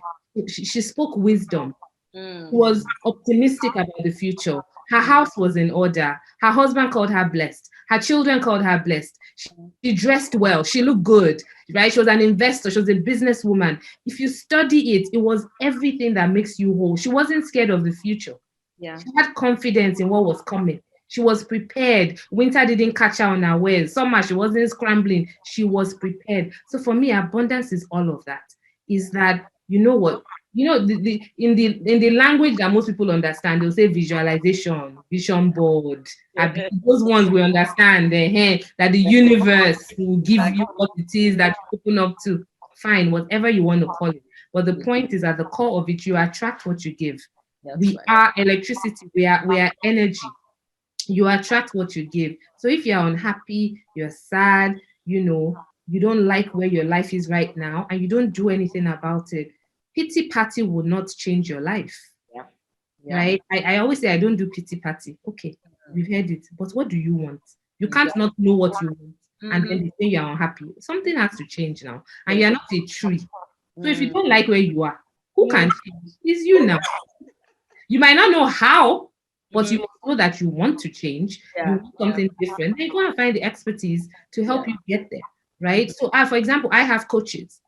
She spoke wisdom. Mm. Was optimistic about the future. Her house was in order. Her husband called her blessed. Her children called her blessed. She dressed well. She looked good, right? She was an investor. She was a businesswoman. If you study it, it was everything that makes you whole. She wasn't scared of the future. Yeah. She had confidence in what was coming. She was prepared. Winter didn't catch her unawares. Summer, she wasn't scrambling. She was prepared. So for me, abundance is all of that. Is that, you know what? You know, in the language that most people understand, they'll say visualization, vision board. Those ones we understand, that the universe will give you what it is that you open up to. Fine, whatever you want to call it. But the point is, at the core of it, you attract what you give. We are electricity. We are energy. You attract what you give. So if you're unhappy, you're sad, you don't like where your life is right now, and you don't do anything about it, pity party will not change your life. Right? I always say I don't do pity party. Okay, we've heard it, but what do you want? You can't not know what you want, and then they say you're unhappy. Something has to change now, and you're not a tree. So if you don't like where you are, who can change? It's you now. You might not know how, but you must know that you want to change, you want something different. Then go and find the expertise to help you get there, right? So, for example, I have coaches.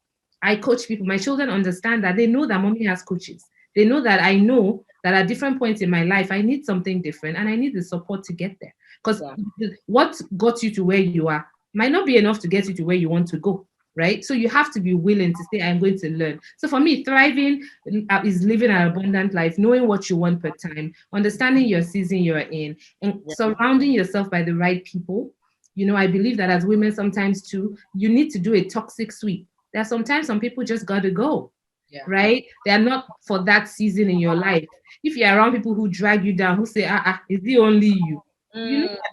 I coach people. My children understand that. They know that mommy has coaches. They know that I know that at different points in my life, I need something different and I need the support to get there. Because what got you to where you are might not be enough to get you to where you want to go. Right? So you have to be willing to say, I'm going to learn. So for me, thriving is living an abundant life, knowing what you want per time, understanding your season you're in, and surrounding yourself by the right people. I believe that as women sometimes too, you need to do a toxic sweep. There are sometimes some people just got to go, right? They are not for that season in your life. If you're around people who drag you down, who say, is it only you?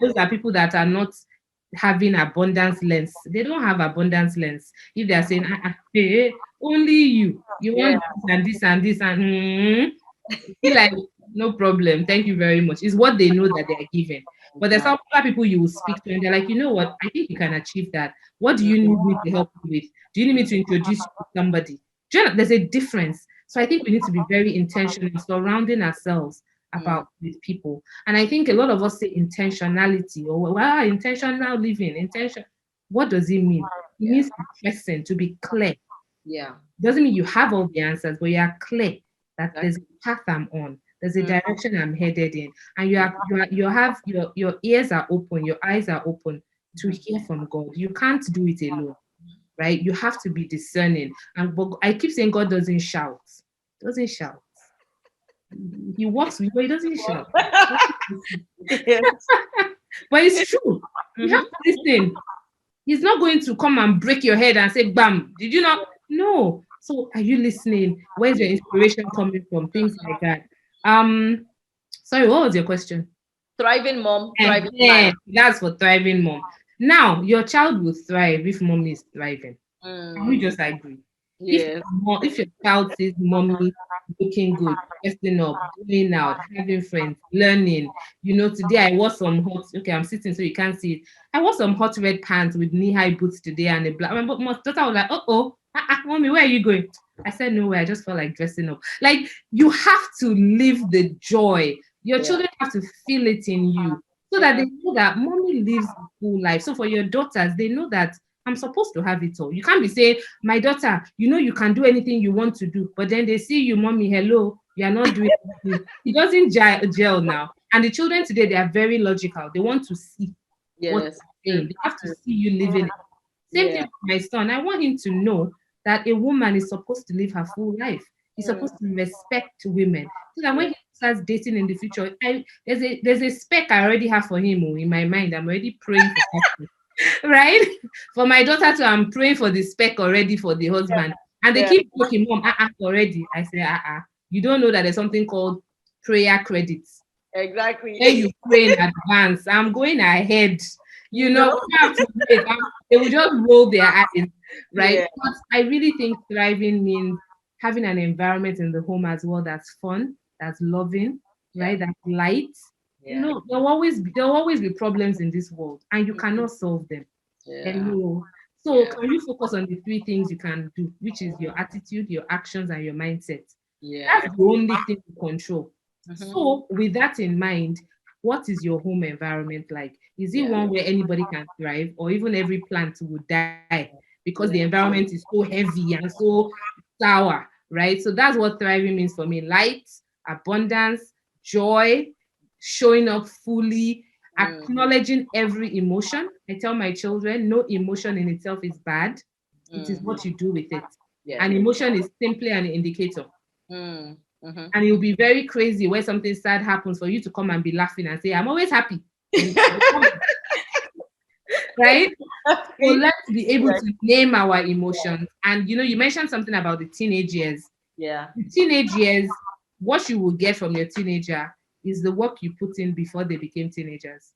Those are people that are not having abundance lens. They don't have abundance lens. If they are saying, hey, only you want this and this and be like, no problem, thank you very much. It's what they know that they are given. But there's some other people you will speak to and they're like, you know what, I think you can achieve that. What do you need me to help you with? Do you need me to introduce you to somebody? There's a difference. So I think we need to be very intentional in surrounding ourselves about with people. And I think a lot of us say intentionality or intentional living, intention. What does it mean? It means to be present, to be clear. Doesn't mean you have all the answers, but you are clear that there's a path I'm on, there's a direction I'm headed in, and your ears are open, your eyes are open to hear from God. You can't do it alone, right? You have to be discerning. But I keep saying God doesn't shout. Doesn't shout. He walks with you, but he doesn't shout. But it's true. You have to listen. He's not going to come and break your head and say, bam, did you not? No. So are you listening? Where's your inspiration coming from? Things like that. Sorry, what was your question? Thriving mom. That's for thriving mom. Now, your child will thrive if mommy is thriving. Can we just agree? If your child sees mommy looking good, dressing up, going out, having friends, learning, today I wore some I'm sitting so you can't see it. I wore some hot red pants with knee-high boots today and a black. My daughter was like, mommy, where are you going? I said, nowhere. I just felt like dressing up. Like, you have to live the joy. Your children have to feel it in you so that they know that mommy lives a full life. So for your daughters, they know that I'm supposed to have it all. You can't be saying, my daughter, you can do anything you want to do. But then they see you, mommy, hello, you're not doing anything. It doesn't gel now. And the children today, they are very logical. They want to see what you're saying. They have to see you living. Same thing with my son. I want him to know that a woman is supposed to live her full life. He's supposed to respect women. So that when he starts dating in the future, there's a spec I already have for him in my mind. I'm already praying for that. Right? For my daughter too, I'm praying for the spec already for the husband. And they keep looking, mom, already. I say, you don't know that there's something called prayer credits. Exactly. When you pray in advance, I'm going ahead. You have to wait. They will just roll their eyes, right? But I really think thriving means having an environment in the home as well that's fun, that's loving, right? That's light. There'll always be problems in this world, and you cannot solve them. Hello. So can you focus on the three things you can do, which is your attitude, your actions, and your mindset? Yeah. That's the only thing to control. Mm-hmm. So with that in mind, what is your home environment like? Is it one where anybody can thrive, or even every plant would die because the environment is so heavy and so sour, right? So that's what thriving means for me: light, abundance, joy, showing up fully, acknowledging every emotion. I tell my children, no emotion in itself is bad. It is what you do with it. Yeah. An emotion is simply an indicator. Mm-hmm. And it will be very crazy when something sad happens for you to come and be laughing and say, I'm always happy. Right? So let's be able to name our emotions. And you mentioned something about the teenage years. Yeah. The teenage years, what you will get from your teenager is the work you put in before they became teenagers.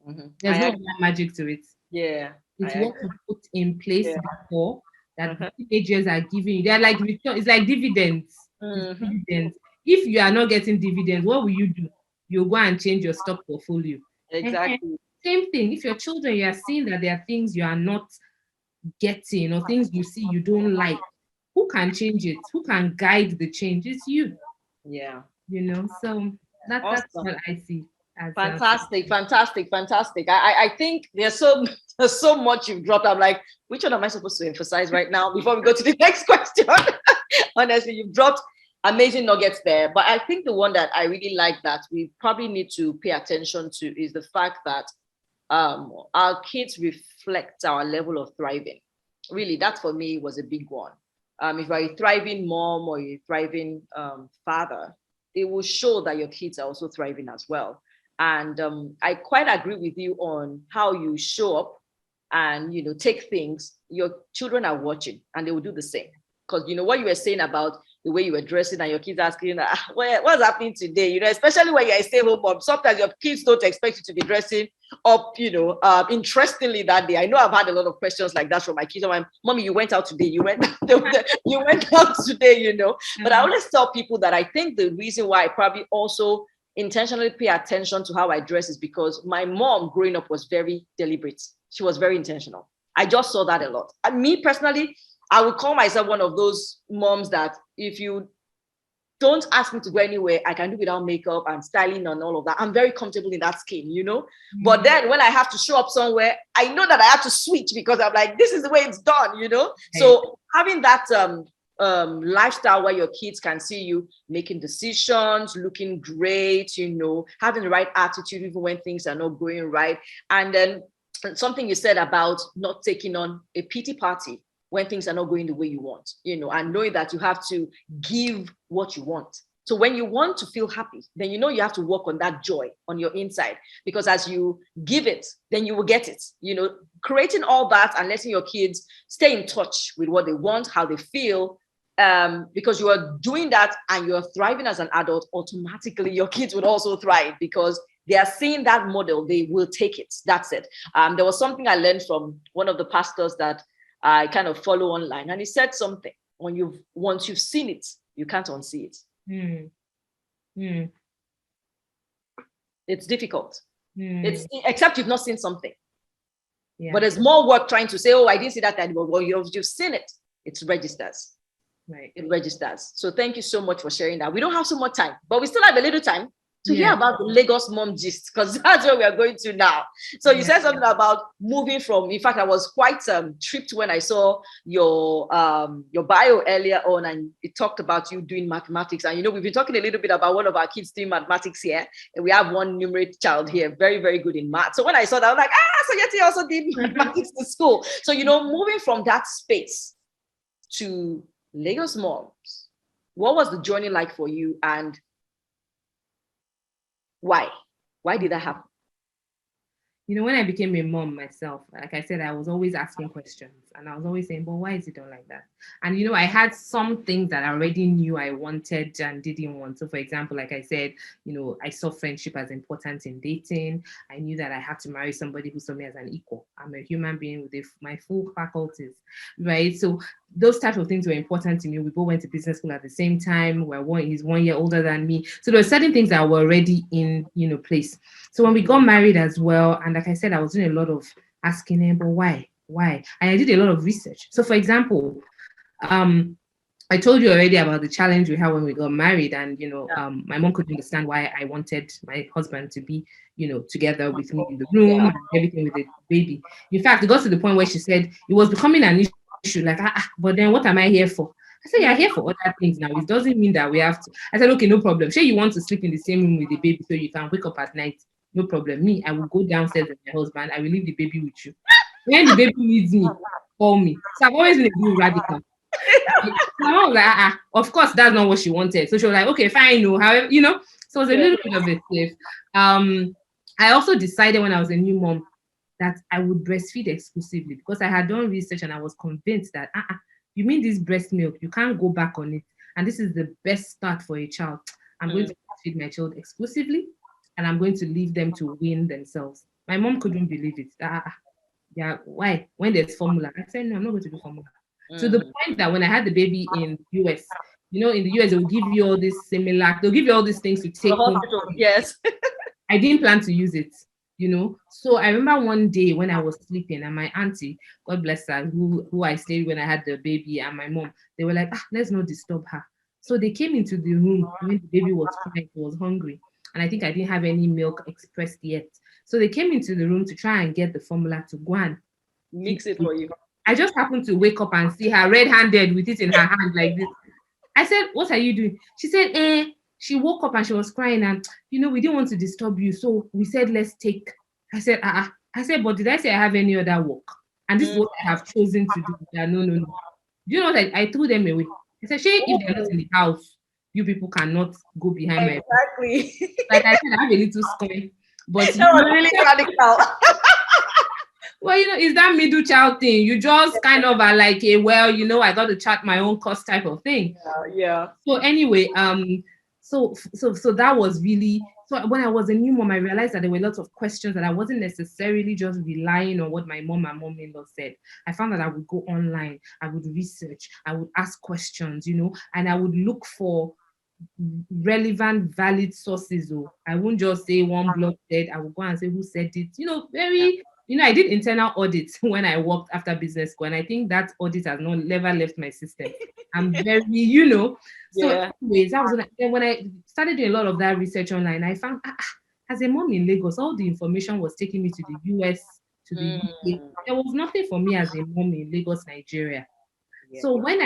Mm-hmm. There's no other magic to it. Yeah. It's what you put in place before that the teenagers are giving you. They're like return, it's like dividends. It's dividends. If you are not getting dividends, what will you do? You'll go and change your stock portfolio. Exactly. Same thing. If your children, you are seeing that there are things you are not getting or things you see you don't like, who can change it? Who can guide the change? It's you. Yeah. So that's Awesome. what I see. Fantastic. I think there's so much you've dropped. I'm like, which one am I supposed to emphasize right now before we go to the next question? Honestly, you've dropped amazing nuggets there. But I think the one that I really like that we probably need to pay attention to is the fact that our kids reflect our level of thriving. Really, that for me was a big one. If you're a thriving mom or a thriving father, it will show that your kids are also thriving as well. And I quite agree with you on how you show up and take things. Your children are watching and they will do the same. Because what you were saying about the way you were dressing and your kids asking, what's happening today? Especially when you're a stay-home mom, sometimes your kids don't expect you to be dressing up, interestingly that day. I know I've had a lot of questions like that from my kids. I'm, Mommy, you went out today. You went out today, But I always tell people that I think the reason why I probably also intentionally pay attention to how I dress is because my mom growing up was very deliberate. She was very intentional. I just saw that a lot. And me personally, I would call myself one of those moms that if you don't ask me to go anywhere, I can do without makeup and styling and all of that. I'm very comfortable in that skin, But then when I have to show up somewhere, I know that I have to switch because I'm like, this is the way it's done, So having that lifestyle where your kids can see you making decisions, looking great, having the right attitude even when things are not going right. And then something you said about not taking on a pity party when things are not going the way you want, and knowing that you have to give what you want. So when you want to feel happy, then you have to work on that joy on your inside, because as you give it, then you will get it, creating all that and letting your kids stay in touch with what they want, how they feel, because you are doing that and you're thriving as an adult, automatically your kids would also thrive because they are seeing that model, they will take it. That's it. There was something I learned from one of the pastors that I kind of follow online, and he said something: once you've seen it, you can't unsee it. It's difficult. It's except you've not seen something. But there's more work trying to say, oh, I didn't see that anymore. Well, you've seen it. It registers. Right. It registers. So thank you so much for sharing that. We don't have so much time, but we still have a little time to hear about the Lagos mom gist, because that's where we are going to now. So you said something about moving from, in fact, I was quite tripped when I saw your bio earlier on, and it talked about you doing mathematics. And we've been talking a little bit about one of our kids doing mathematics here, and we have one numerate child here, very, very good in math. So when I saw that, I was like, so Yetty also did mathematics in school. So moving from that space to Lagos Moms, what was the journey like for you, and why? Why did that happen? When I became a mom myself, like I said, I was always asking questions, and I was always saying, but why is it done like that? And, I had some things that I already knew I wanted and didn't want. So, for example, like I said, I saw friendship as important in dating. I knew that I had to marry somebody who saw me as an equal. I'm a human being with my full faculties, right? So those types of things were important to me. We both went to business school at the same time. He's 1 year older than me. So there were certain things that were already in, place. So when we got married as well, and like I said, I was doing a lot of asking him, but why? Why? And I did a lot of research. So for example, I told you already about the challenge we had when we got married, and my mom couldn't understand why I wanted my husband to be, together with me in the room and everything with the baby. In fact, it got to the point where she said it was becoming an issue. Like, but then what am I here for? I said, you're here for other things now. It doesn't mean that we have to. I said, okay, no problem. Sure, you want to sleep in the same room with the baby so you can wake up at night. No problem. Me, I will go downstairs with my husband. I will leave the baby with you. When the baby needs me, call me. So I've always been a bit radical. My mom was like, of course, that's not what she wanted. So she was like, okay, fine, no. However, so it was a little bit of a cliff. I also decided when I was a new mom that I would breastfeed exclusively because I had done research and I was convinced that, you mean this breast milk, you can't go back on it. And this is the best start for a child. I'm going to feed my child exclusively and I'm going to leave them to win themselves. My mom couldn't believe it. Yeah, why? When there's formula. I said, no, I'm not going to do formula. To the point that when I had the baby in the US, in the US, they'll give you all this they'll give you all these things to take home. Yes. I didn't plan to use it, So I remember one day when I was sleeping and my auntie, God bless her, who I stayed when I had the baby, and my mom, they were like, let's not disturb her. So they came into the room when the baby was crying, he was hungry. And I think I didn't have any milk expressed yet. So they came into the room to try and get the formula to go and mix it for you. I just happened to wake up and see her red-handed with it in her hand like this. I said, what are you doing? She said, she woke up and she was crying and, we didn't want to disturb you. So we said, let's take. I said, I said, but did I say I have any other work? And this is what I have chosen to do. No. Do you know what? I threw them away. I said, Shay, if they're not in the house, you people cannot go behind my back. Exactly. Like I said, I have a little scoy. But that was really radical. Well, it's that middle child thing. You just kind of are like, I got to chart my own cost type of thing. Yeah. So anyway, so that was really, so when I was a new mom, I realized that there were lots of questions that I wasn't necessarily just relying on what my mom and mom-in-law said. I found that I would go online, I would research, I would ask questions, and I would look for relevant, valid sources. I won't just say one blog said, I would go and say who said it, very... I did internal audits when I worked after business school, and I think that audit has never left my system. I'm very, So anyways, that was when I started doing a lot of that research online. I found, as a mom in Lagos, all the information was taking me to the US, to the UK. There was nothing for me as a mom in Lagos, Nigeria. Yeah. So when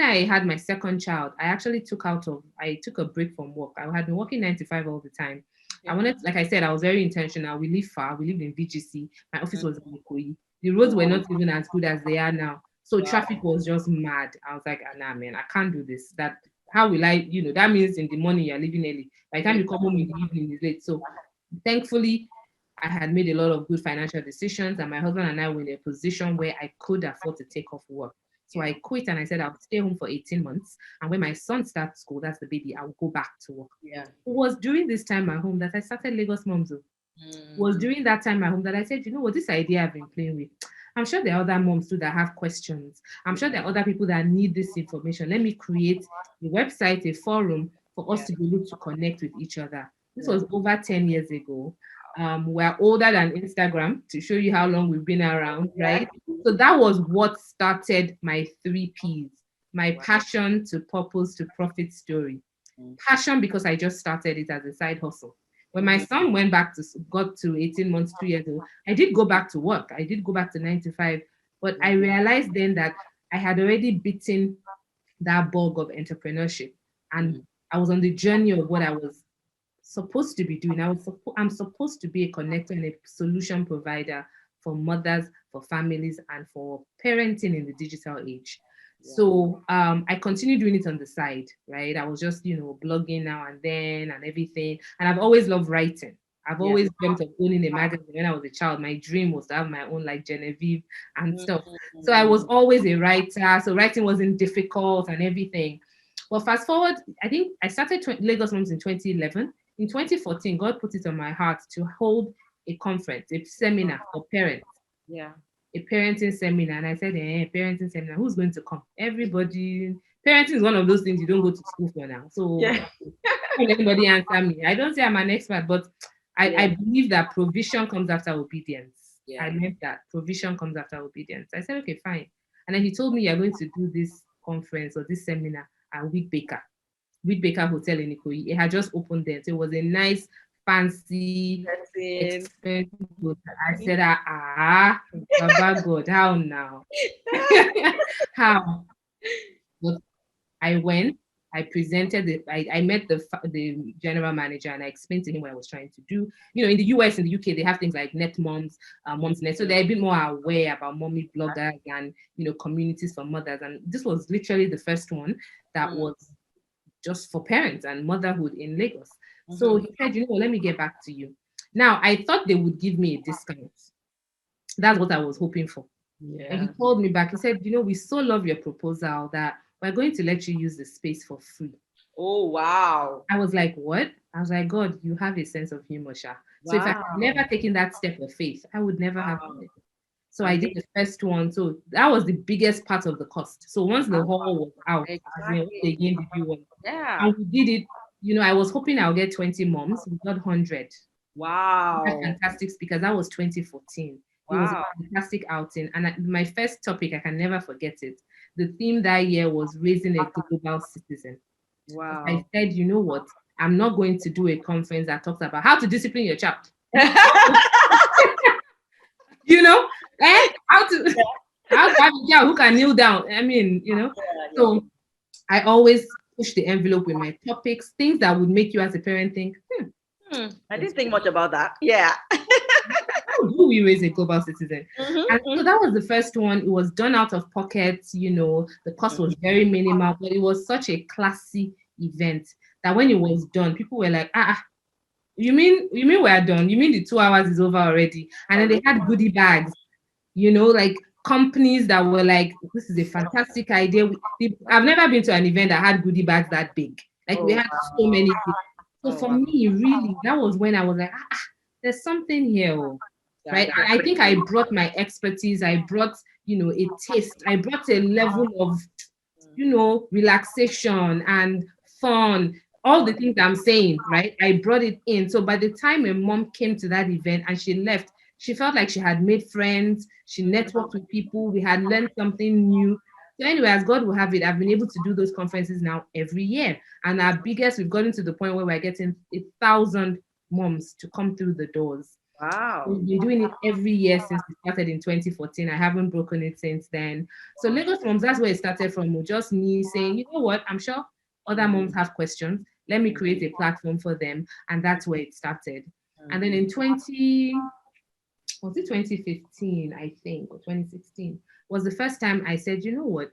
I had my second child, I actually took a break from work. I had been working 9 to 5 all the time. I wanted, like I said, I was very intentional. We live far. We lived in VGC. My office was in Ikoyi. The roads were not even as good as they are now. So traffic was just mad. I was like, nah, man, I can't do this. How will I, that means in the morning you're leaving early. By the time you come home in the evening, it's late. So thankfully, I had made a lot of good financial decisions, and my husband and I were in a position where I could afford to take off work. So I quit and I said I'll stay home for 18 months. And when my son starts school, that's the baby, I'll go back to work. Yeah. It was during this time at home that I started LagosMums. It was during that time at home that I said, this idea I've been playing with. I'm sure there are other moms too that have questions. I'm sure there are other people that need this information. Let me create a website, a forum for us to be able to connect with each other. This was over 10 years ago. We're older than Instagram, to show you how long we've been around, right? So that was what started my 3 Ps, my passion to purpose to profit story. Passion because I just started it as a side hustle. When my son got to 18 months, 2 years old, I did go back to work. I did go back to 9 to 5, but I realized then that I had already beaten that bug of entrepreneurship, and I was on the journey of what I was supposed to be doing. I'm supposed to be a connector and a solution provider for mothers, for families, and for parenting in the digital age. Yeah. So I continued doing it on the side, right? I was just, blogging now and then and everything. And I've always loved writing. I've always dreamt of owning a magazine when I was a child. My dream was to have my own, like Genevieve and stuff. So I was always a writer. So writing wasn't difficult and everything. Well, fast forward, I think I started LagosMums in 2011. In 2014, God put it on my heart to hold a conference, a seminar for parents. Yeah. A parenting seminar. And I said, parenting seminar, who's going to come? Everybody. Parenting is one of those things you don't go to school for now. So don't anybody answer me. I don't say I'm an expert, but I believe that provision comes after obedience. I meant that provision comes after obedience. I said, okay, fine. And then he told me, you're going to do this conference or this seminar at Wheat Baker Hotel in Ikoyi. It had just opened there. So it was a nice, fancy, That's it. expensive hotel. I said, Baba God, how now? How? But I went, I presented it, I met the general manager and I explained to him what I was trying to do. You know, in the US and the UK, they have things like Net Moms, Moms Net. So they're a bit more aware about mommy bloggers and, you know, communities for mothers. And this was literally the first one that was just for parents and motherhood in Lagos. So he said, you know, let me get back to you. Now, I thought they would give me a discount. That's what I was hoping for. And he called me back. He said, you know, we so love your proposal that we're going to let you use the space for free. Oh, wow. I was like, what? I was like, God, you have a sense of humor, Sha. So if I had never taken that step of faith, I would never have done it. So I did the first one. So that was the biggest part of the cost. So once the hall was out, I mean, what again did you want? And we did it. You know, I was hoping I'll get 20 moms. We got 100. Wow. We had fantastic speakers. That was 2014. It was a fantastic outing. And my first topic, I can never forget it. The theme that year was raising a global citizen. Wow. I said, you know what? I'm not going to do a conference that talks about how to discipline your child. You know, how to have a child who can kneel down. I mean, you know. So I always push the envelope with my topics, things that would make you as a parent think, I didn't think much about that. Yeah. How do we raise a global citizen? And so that was the first one. It was done out of pocket, you know, the cost was very minimal, but it was such a classy event that when it was done, people were like, you mean we're done? You mean the 2 hours is over already? And then they had goodie bags, you know, like companies that were like, this is a fantastic idea. I've never been to an event that had goodie bags that big. Like we had so many things. So for me, really, that was when I was like, there's something here, right? I think I brought my expertise. I brought, you know, a taste. I brought a level of, you know, relaxation and fun. All the things I'm saying, right? I brought it in. So by the time a mom came to that event and she left, she felt like she had made friends. She networked with people. We had learned something new. So anyway, as God will have it, I've been able to do those conferences now every year. And our biggest, we've gotten to the point where we're getting 1,000 moms to come through the doors. Wow. We've been doing it every year since we started in 2014. I haven't broken it since then. So LagosMums, that's where it started from. Just me saying, you know what, I'm sure other moms have questions. Let me create a platform for them. And that's where it started. And then in 2015, I think, or 2016, was the first time I said, you know what,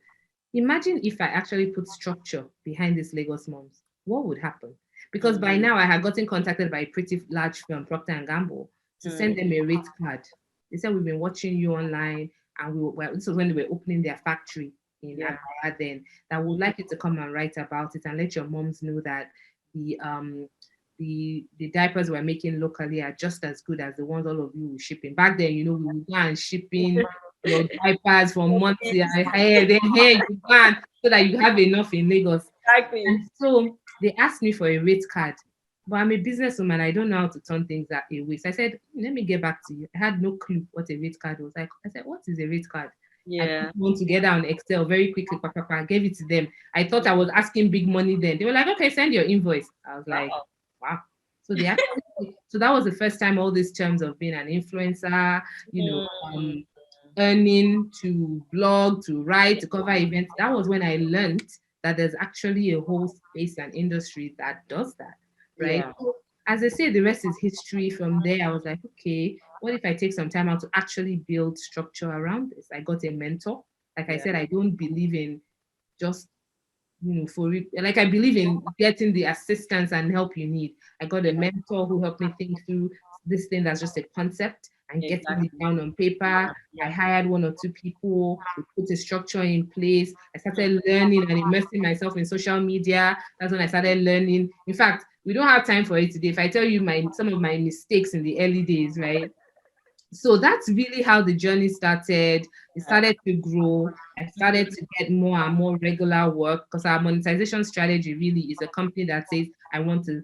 imagine if I actually put structure behind this LagosMums, what would happen? Because by now I had gotten contacted by a pretty large firm, Procter & Gamble, to send them a rate card. They said, we've been watching you online, and this was when they were opening their factory in Accra then, that would like you to come and write about it and let your moms know that the diapers we're making locally are just as good as the ones all of you were shipping. Back then, you know, we would go and shipping your diapers from months ahead, then here you can, so that you have enough in Lagos. Exactly. And so they asked me for a rate card, but I'm a businesswoman. I don't know how to turn things away. So I said, let me get back to you. I had no clue what a rate card was. I said, what is a rate card? I put one together on Excel very quickly. I gave it to them. I thought I was asking big money then. They were like, okay, send your invoice. I was like, wow. So they actually, so that was the first time all these terms of being an influencer, you know, earning, to blog, to write, to cover events. That was when I learned that there's actually a whole space and industry that does that, right? So, as I say, the rest is history. From there, I was like, okay, what if I take some time out to actually build structure around this? I got a mentor. Like I said, I don't believe in just, you know, like I believe in getting the assistance and help you need. I got a mentor who helped me think through this thing that's just a concept and getting it down on paper. I hired 1 or 2 people, we put a structure in place. I started learning and immersing myself in social media. That's when I started learning. In fact, we don't have time for it today. If I tell you some of my mistakes in the early days, right? So that's really how the journey started. It started to grow. I started to get more and more regular work because our monetization strategy really is a company that says, I want to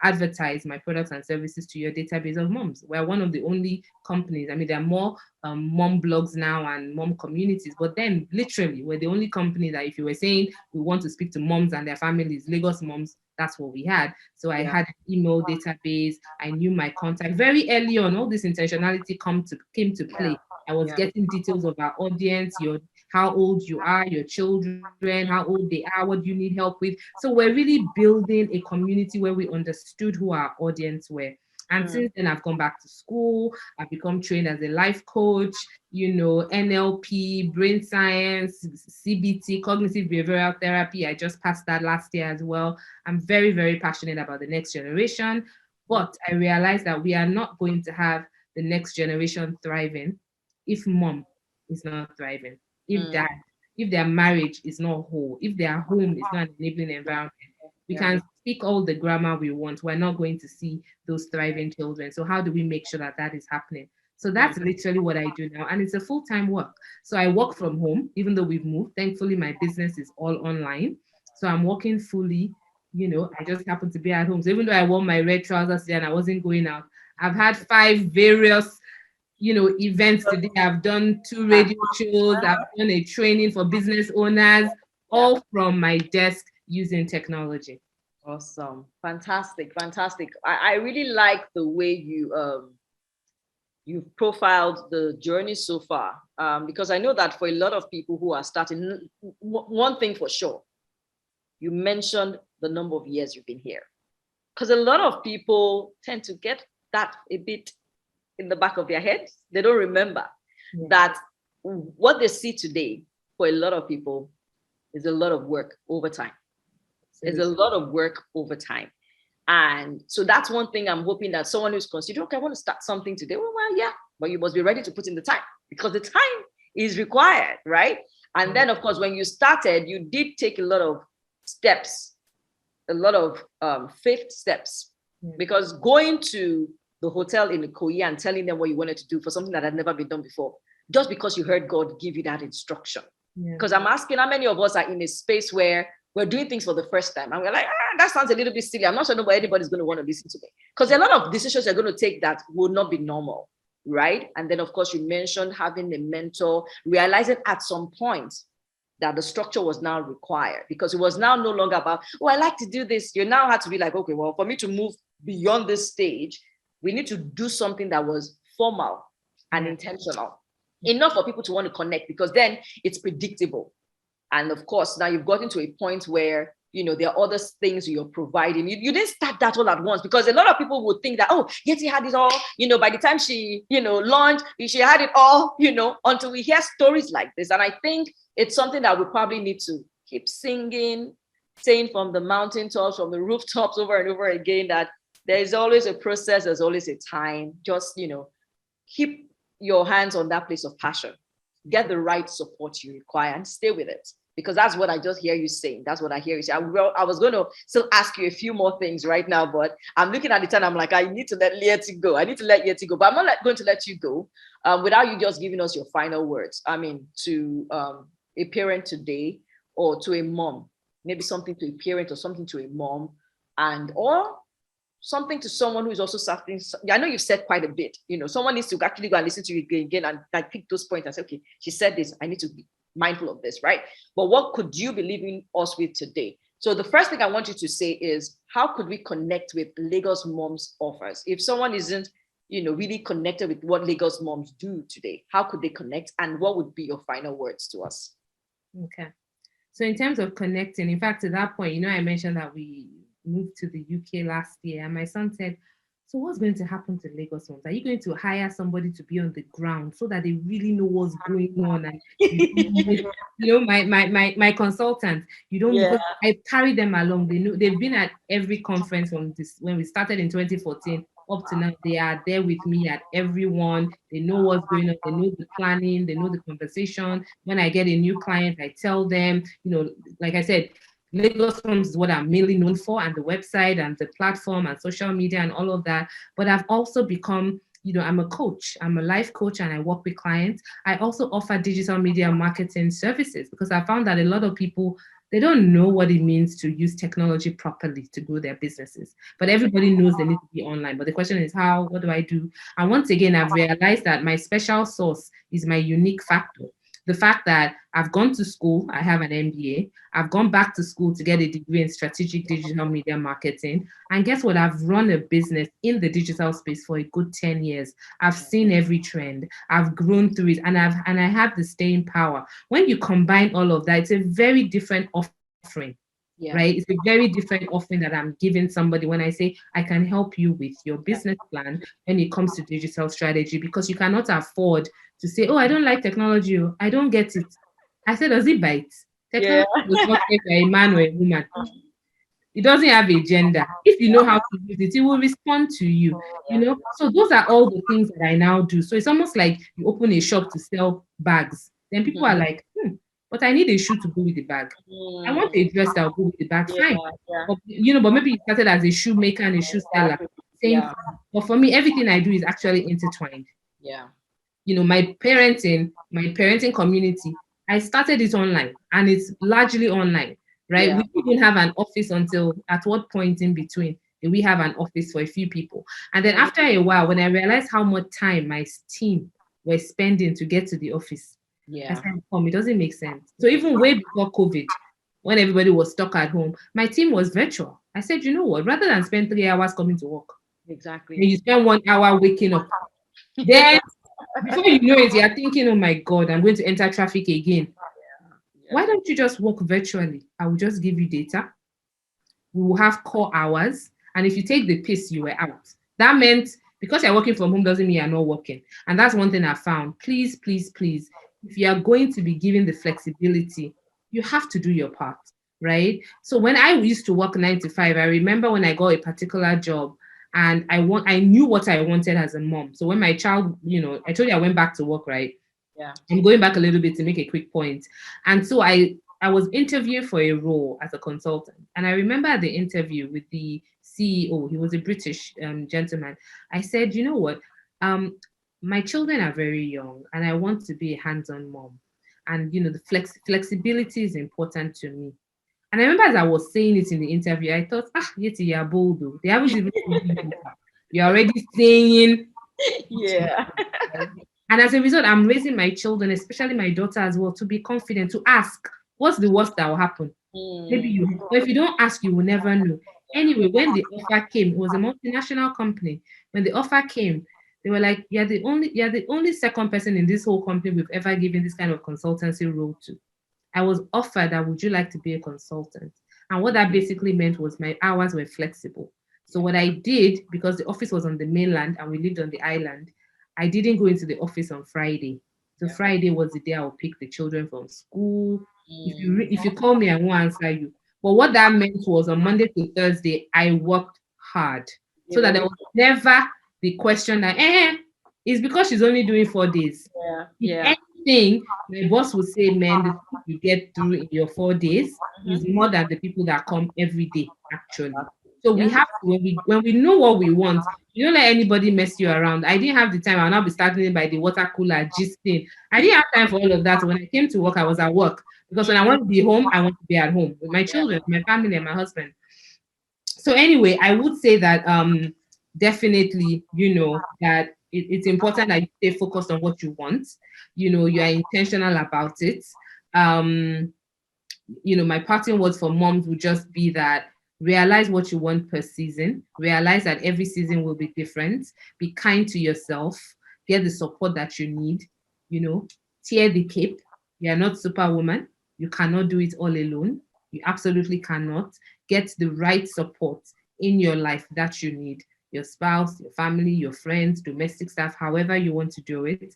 advertise my products and services to your database of moms. We're one of the only companies. I mean, there are more mom blogs now and mom communities, but then literally we're the only company that if you were saying we want to speak to moms and their families, LagosMums, that's what we had. So I had an email database. I knew my contact very early on. All this intentionality came to play. I was getting details of our audience, how old you are, your children, how old they are, what you need help with. So we're really building a community where we understood who our audience were. And since then, I've gone back to school. I've become trained as a life coach, NLP, brain science, CBT, cognitive behavioral therapy. I just passed that last year as well. I'm very, very passionate about the next generation. But I realized that we are not going to have the next generation thriving if mom is not thriving, if dad, if their marriage is not whole, if their home is not an enabling environment. We can speak all the grammar we want. We're not going to see those thriving children. So how do we make sure that that is happening? So that's literally what I do now. And it's a full-time work. So I work from home, even though we've moved. Thankfully, my business is all online. So I'm working fully. I just happen to be at home. So even though I wore my red trousers today and I wasn't going out, I've had 5 various events today. I've done 2 radio shows. I've done a training for business owners, all from my desk using technology. Awesome. Fantastic. I really like the way you've profiled the journey so far, because I know that for a lot of people who are starting, one thing for sure, you mentioned the number of years you've been here, because a lot of people tend to get that a bit in the back of their heads. They don't remember that what they see today for a lot of people is a lot of work over time. It's a lot of work over time. And so that's one thing I'm hoping that someone who's considering, okay, I want to start something today. Well, yeah, but you must be ready to put in the time, because the time is required, right? And then, of course, when you started, you did take a lot of steps, a lot of faith steps, because going to the hotel in Ikoyi and telling them what you wanted to do for something that had never been done before, just because you heard God give you that instruction. Because I'm asking, how many of us are in a space where we're doing things for the first time and we're like, that sounds a little bit silly. I'm not sure anybody's going to want to listen to me. Because a lot of decisions you're going to take that will not be normal, right? And then, of course, you mentioned having a mentor, realizing at some point that the structure was now required, because it was now no longer about, oh, I like to do this. You now had to be like, okay, well, for me to move beyond this stage, we need to do something that was formal and intentional, enough for people to want to connect, because then it's predictable. And of course, now you've gotten to a point where, there are other things you're providing. You didn't start that all at once, because a lot of people would think that, oh, Yetty had it all, by the time she, launched, she had it all, until we hear stories like this. And I think it's something that we probably need to keep saying from the mountaintops, from the rooftops over and over again, that there is always a process, there's always a time. Just, keep your hands on that place of passion. Get the right support you require and stay with it. Because that's what I just hear you saying. That's what I hear you say. I was going to still ask you a few more things right now, but I'm looking at the time. I'm like, I need to let Yetty go. But I'm not going to let you go without you just giving us your final words. I mean, to a parent today, or to a mom, maybe something to a parent or something to a mom, or something to someone who is also suffering. I know you've said quite a bit. Someone needs to actually go and listen to you again and like pick those points and say, okay, she said this. I need to be mindful of this, right? But what could you be leaving us with today? So the first thing I want you to say is, how could we connect with LagosMums offers? If someone isn't, really connected with what LagosMums do today, how could they connect? And what would be your final words to us? Okay. So in terms of connecting, in fact, to that point, I mentioned that we moved to the UK last year, and my son said, so what's going to happen to LagosMums? Are you going to hire somebody to be on the ground so that they really know what's going on? And my consultants, because I carry them along. They know, they've been at every conference when we started in 2014 up to now. They are there with me at everyone. They know what's going on. They know the planning. They know the conversation. When I get a new client, I tell them, like I said, LagosMums is what I'm mainly known for, and the website and the platform and social media and all of that. But I've also become, I'm a coach. I'm a life coach, and I work with clients. I also offer digital media marketing services, because I found that a lot of people, They don't know what it means to use technology properly to grow their businesses. But everybody knows they need to be online. But the question is how, what do I do? And once again, I've realized that my special sauce is my unique factor. The fact that I've gone to school, I have an MBA, I've gone back to school to get a degree in strategic digital media marketing. And guess what? I've run a business in the digital space for a good 10 years. I've seen every trend, I've grown through it, and I have the staying power. When you combine all of that, it's a very different offering. Yeah. Right? It's a very different offering that I'm giving somebody when I say I can help you with your business plan when it comes to digital strategy, because you cannot afford to say, oh, I don't like technology, I don't get it. I said, does it bite? Yeah. Technology does not care if you're a man or a woman. It doesn't have a gender. If you know how to use it, it will respond to you. You know, so those are all the things that I now do. So it's almost like you open a shop to sell bags. Then people are like, but I need a shoe to go with the bag. I want a dress that will go with the bag. Fine. Yeah. But, you know, but maybe you started as a shoemaker and a shoe seller. Same thing. But for me, everything I do is actually intertwined. Yeah. You know, my parenting community, I started it online, and it's largely online, right? Yeah. We didn't have an office until at what point in between did we have an office for a few people. And then after a while, when I realized how much time my team were spending to get to the office, I said, it doesn't make sense. So even way before COVID, when everybody was stuck at home, my team was virtual. I said, you know what, rather than spend 3 hours coming to work, exactly, and you spend 1 hour waking up, then before you know it, you're thinking, oh my God, I'm going to enter traffic again. Why don't you just work virtually? I will just give you data. We will have core hours. And if you take the piss, you were out. That meant because you're working from home doesn't mean you're not working. And that's one thing I found. Please, please, please, if you are going to be given the flexibility, you have to do your part, right? So when I used to work 9 to 5, I remember when I got a particular job, and I knew what I wanted as a mom. So when my child, you know, I told you I went back to work, right? Yeah. I'm going back a little bit to make a quick point. And so I was interviewing for a role as a consultant. And I remember the interview with the CEO. He was a British gentleman. I said, you know what? My children are very young, and I want to be a hands-on mom. And, you know, the flexibility is important to me. And I remember as I was saying it in the interview, I thought, Yetty, you're bold though. They haven't even you're already saying. Yeah. And as a result, I'm raising my children, especially my daughter as well, to be confident, to ask, what's the worst that will happen? Maybe but if you don't ask, you will never know. Anyway, when the offer came, it was a multinational company. When the offer came, they were like, you're the only second person in this whole company we've ever given this kind of consultancy role to. I was offered that, would you like to be a consultant? And what that basically meant was my hours were flexible. So what I did, because the office was on the mainland and we lived on the island, I didn't go into the office on Friday. So Friday was the day I would pick the children from school. If you call me, I won't answer you. But what that meant was on Monday to Thursday, I worked hard. So that there was never the question that, it's because she's only doing 4 days. If anything, my boss would say, man, the thing you get through in your 4 days is more than the people that come every day, actually. So we have to, when we know what we want, you don't let anybody mess you around. I didn't have the time. I'll not be starting by the water cooler, gisting. I didn't have time for all of that. When I came to work, I was at work. Because when I want to be home, I want to be at home with my children, my family, and my husband. So anyway, I would say that definitely, you know, that it's important that you stay focused on what you want. You know, you are intentional about it. You know, my parting words for moms would just be that realize what you want per season. Realize that every season will be different. Be kind to yourself. Get the support that you need. You know, tear the cape. You are not Superwoman. You cannot do it all alone. You absolutely cannot. Get the right support in your life that you need. Your spouse, your family, your friends, domestic staff, however you want to do it.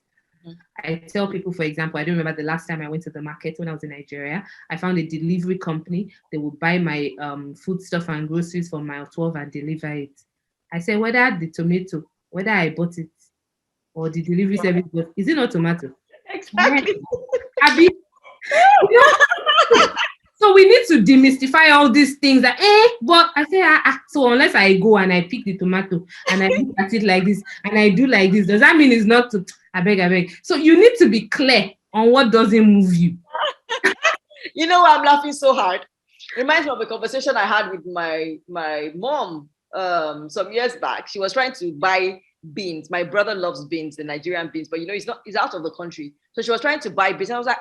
I tell people, for example, I don't remember the last time I went to the market when I was in Nigeria. I found a delivery company. They would buy my food stuff and groceries from mile 12 and deliver it. I said, whether the tomato, whether I bought it or the delivery service, but is it not tomato? Exactly. Abby, so we need to demystify all these things that, but I say, so unless I go and I pick the tomato and I look at it like this and I do like this, does that mean it's not to, I beg. So you need to be clear on what doesn't move you. You know why I'm laughing so hard? Reminds me of a conversation I had with my mom some years back. She was trying to buy beans. My brother loves beans, the Nigerian beans, but he's out of the country. So she was trying to buy beans. I was like,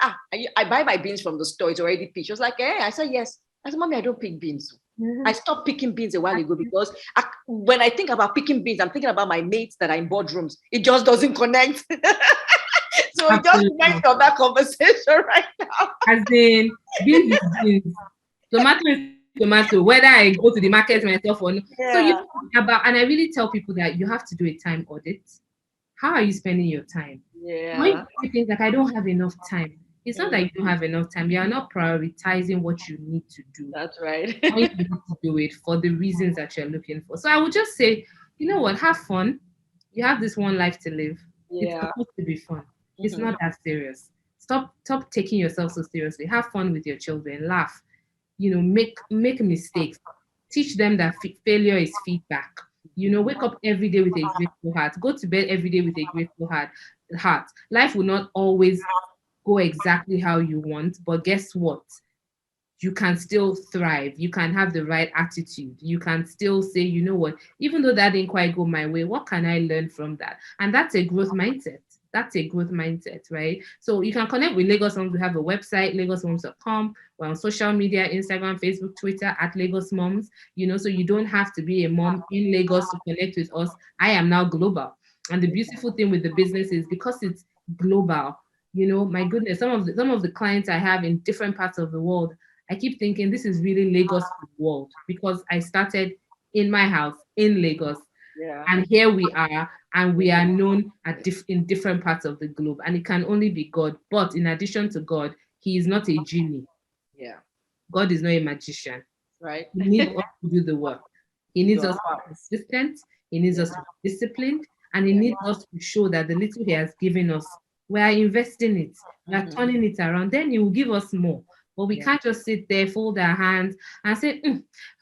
I buy my beans from the store. It's already picked. She was like, I said, yes. I said, Mommy, I don't pick beans. I stopped picking beans a while ago because when I think about picking beans, I'm thinking about my mates that are in boardrooms. It just doesn't connect. So it just reminds me of that conversation right now. As in, beans is beans. Tomato is tomato, whether I go to the market myself or not. Yeah. So and I really tell people that you have to do a time audit. How are you spending your time? Yeah. When you think like I don't have enough time, it's not that you don't have enough time. You are not prioritizing what you need to do. That's right. When you need to do it for the reasons that you're looking for. So I would just say, you know what, have fun. You have this one life to live. Yeah. It's supposed to be fun. It's not that serious. Stop taking yourself so seriously. Have fun with your children. Laugh. Make mistakes. Teach them that failure is feedback. Wake up every day with a grateful heart. Go to bed every day with a grateful heart. Life will not always go exactly how you want, but guess what? You can still thrive. You can have the right attitude. You can still say, you know what, even though that didn't quite go my way, what can I learn from that? And that's a growth mindset. Right? So you can connect with LagosMums. We have a website, LagosMums.com. We're on social media, Instagram, Facebook, Twitter, at LagosMums. So you don't have to be a mom in Lagos to connect with us. I am now global. And the beautiful thing with the business is because it's global, my goodness, some of the clients I have in different parts of the world, I keep thinking this is really Lagos world because I started in my house in Lagos. Yeah. And here we are, and we are known in different parts of the globe. And it can only be God. But in addition to God, He is not a genie. Yeah. God is not a magician. Right. He needs us to do the work. He needs us to be consistent. He needs us to be disciplined. And He needs us to show that the little He has given us, we are investing it. We are turning it around. Then He will give us more. But we can't just sit there, fold our hands and say,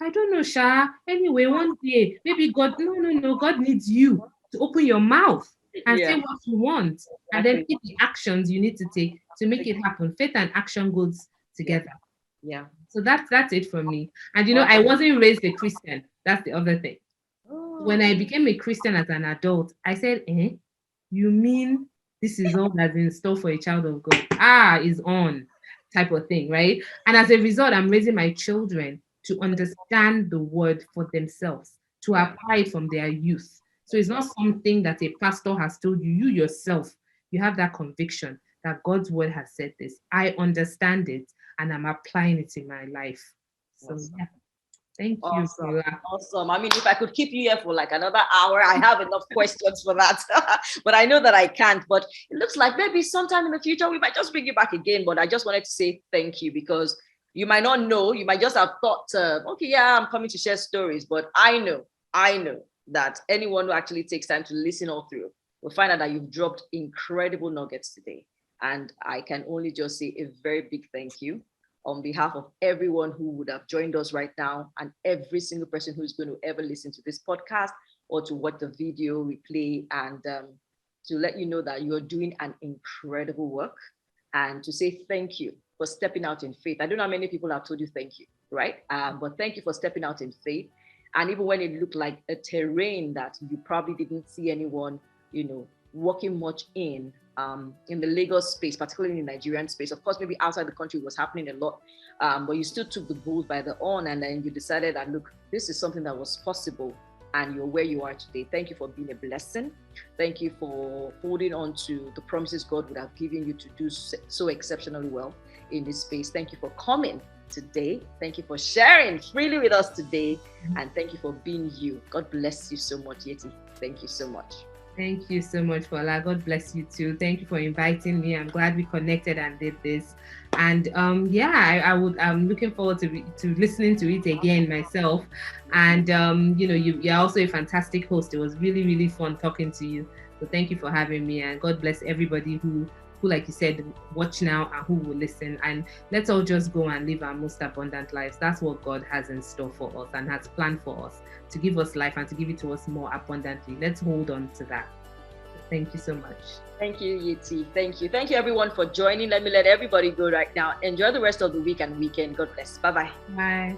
I don't know, Sha. Anyway, one day, maybe God, no. God needs you to open your mouth and say what you want. And then take the actions you need to take to make it happen. Faith and action goes together. Yeah. So that's it for me. And I wasn't raised a Christian. That's the other thing. When I became a Christian as an adult, I said, you mean this is all that's in store for a child of God? Is on. Type of thing, right? And as a result, I'm raising my children to understand the word for themselves, to apply it from their youth. So it's not something that a pastor has told you. You yourself, you have that conviction that God's word has said this. I understand it and I'm applying it in my life. So yeah. Thank you. Awesome. I mean, if I could keep you here for like another hour, I have enough questions for that. But I know that I can't. But it looks like maybe sometime in the future, we might just bring you back again. But I just wanted to say thank you because you might not know. You might just have thought, I'm coming to share stories. But I know that anyone who actually takes time to listen all through will find out that you've dropped incredible nuggets today. And I can only just say a very big thank you on behalf of everyone who would have joined us right now and every single person who's going to ever listen to this podcast or to watch the video replay, and to let you know that you're doing an incredible work and to say thank you for stepping out in faith. I don't know how many people have told you thank you, right? But thank you for stepping out in faith. And even when it looked like a terrain that you probably didn't see anyone, working much in the Lagos space, particularly in the Nigerian space. Of course, maybe outside the country it was happening a lot, but you still took the bull by the horn, and then you decided that, look, this is something that was possible, and you're where you are today. Thank you for being a blessing. Thank you for holding on to the promises God would have given you to do so exceptionally well in this space. Thank you for coming today. Thank you for sharing freely with us today, and thank you for being you. God bless you so much, Yetty. Thank you so much. Thank you so much, Fola. God bless you too. Thank you for inviting me. I'm glad we connected and did this. And I'm looking forward to listening to it again myself. And you're also a fantastic host. It was really, really fun talking to you. So thank you for having me, and God bless everybody who, like you said, watch now and who will listen. And let's all just go and live our most abundant lives. That's what God has in store for us and has planned for us, to give us life and to give it to us more abundantly. Let's hold on to that. Thank you so much. Thank you, Yetty. Thank you. Thank you, everyone, for joining. Let me let everybody go right now. Enjoy the rest of the week and weekend. God bless. Bye-bye. Bye.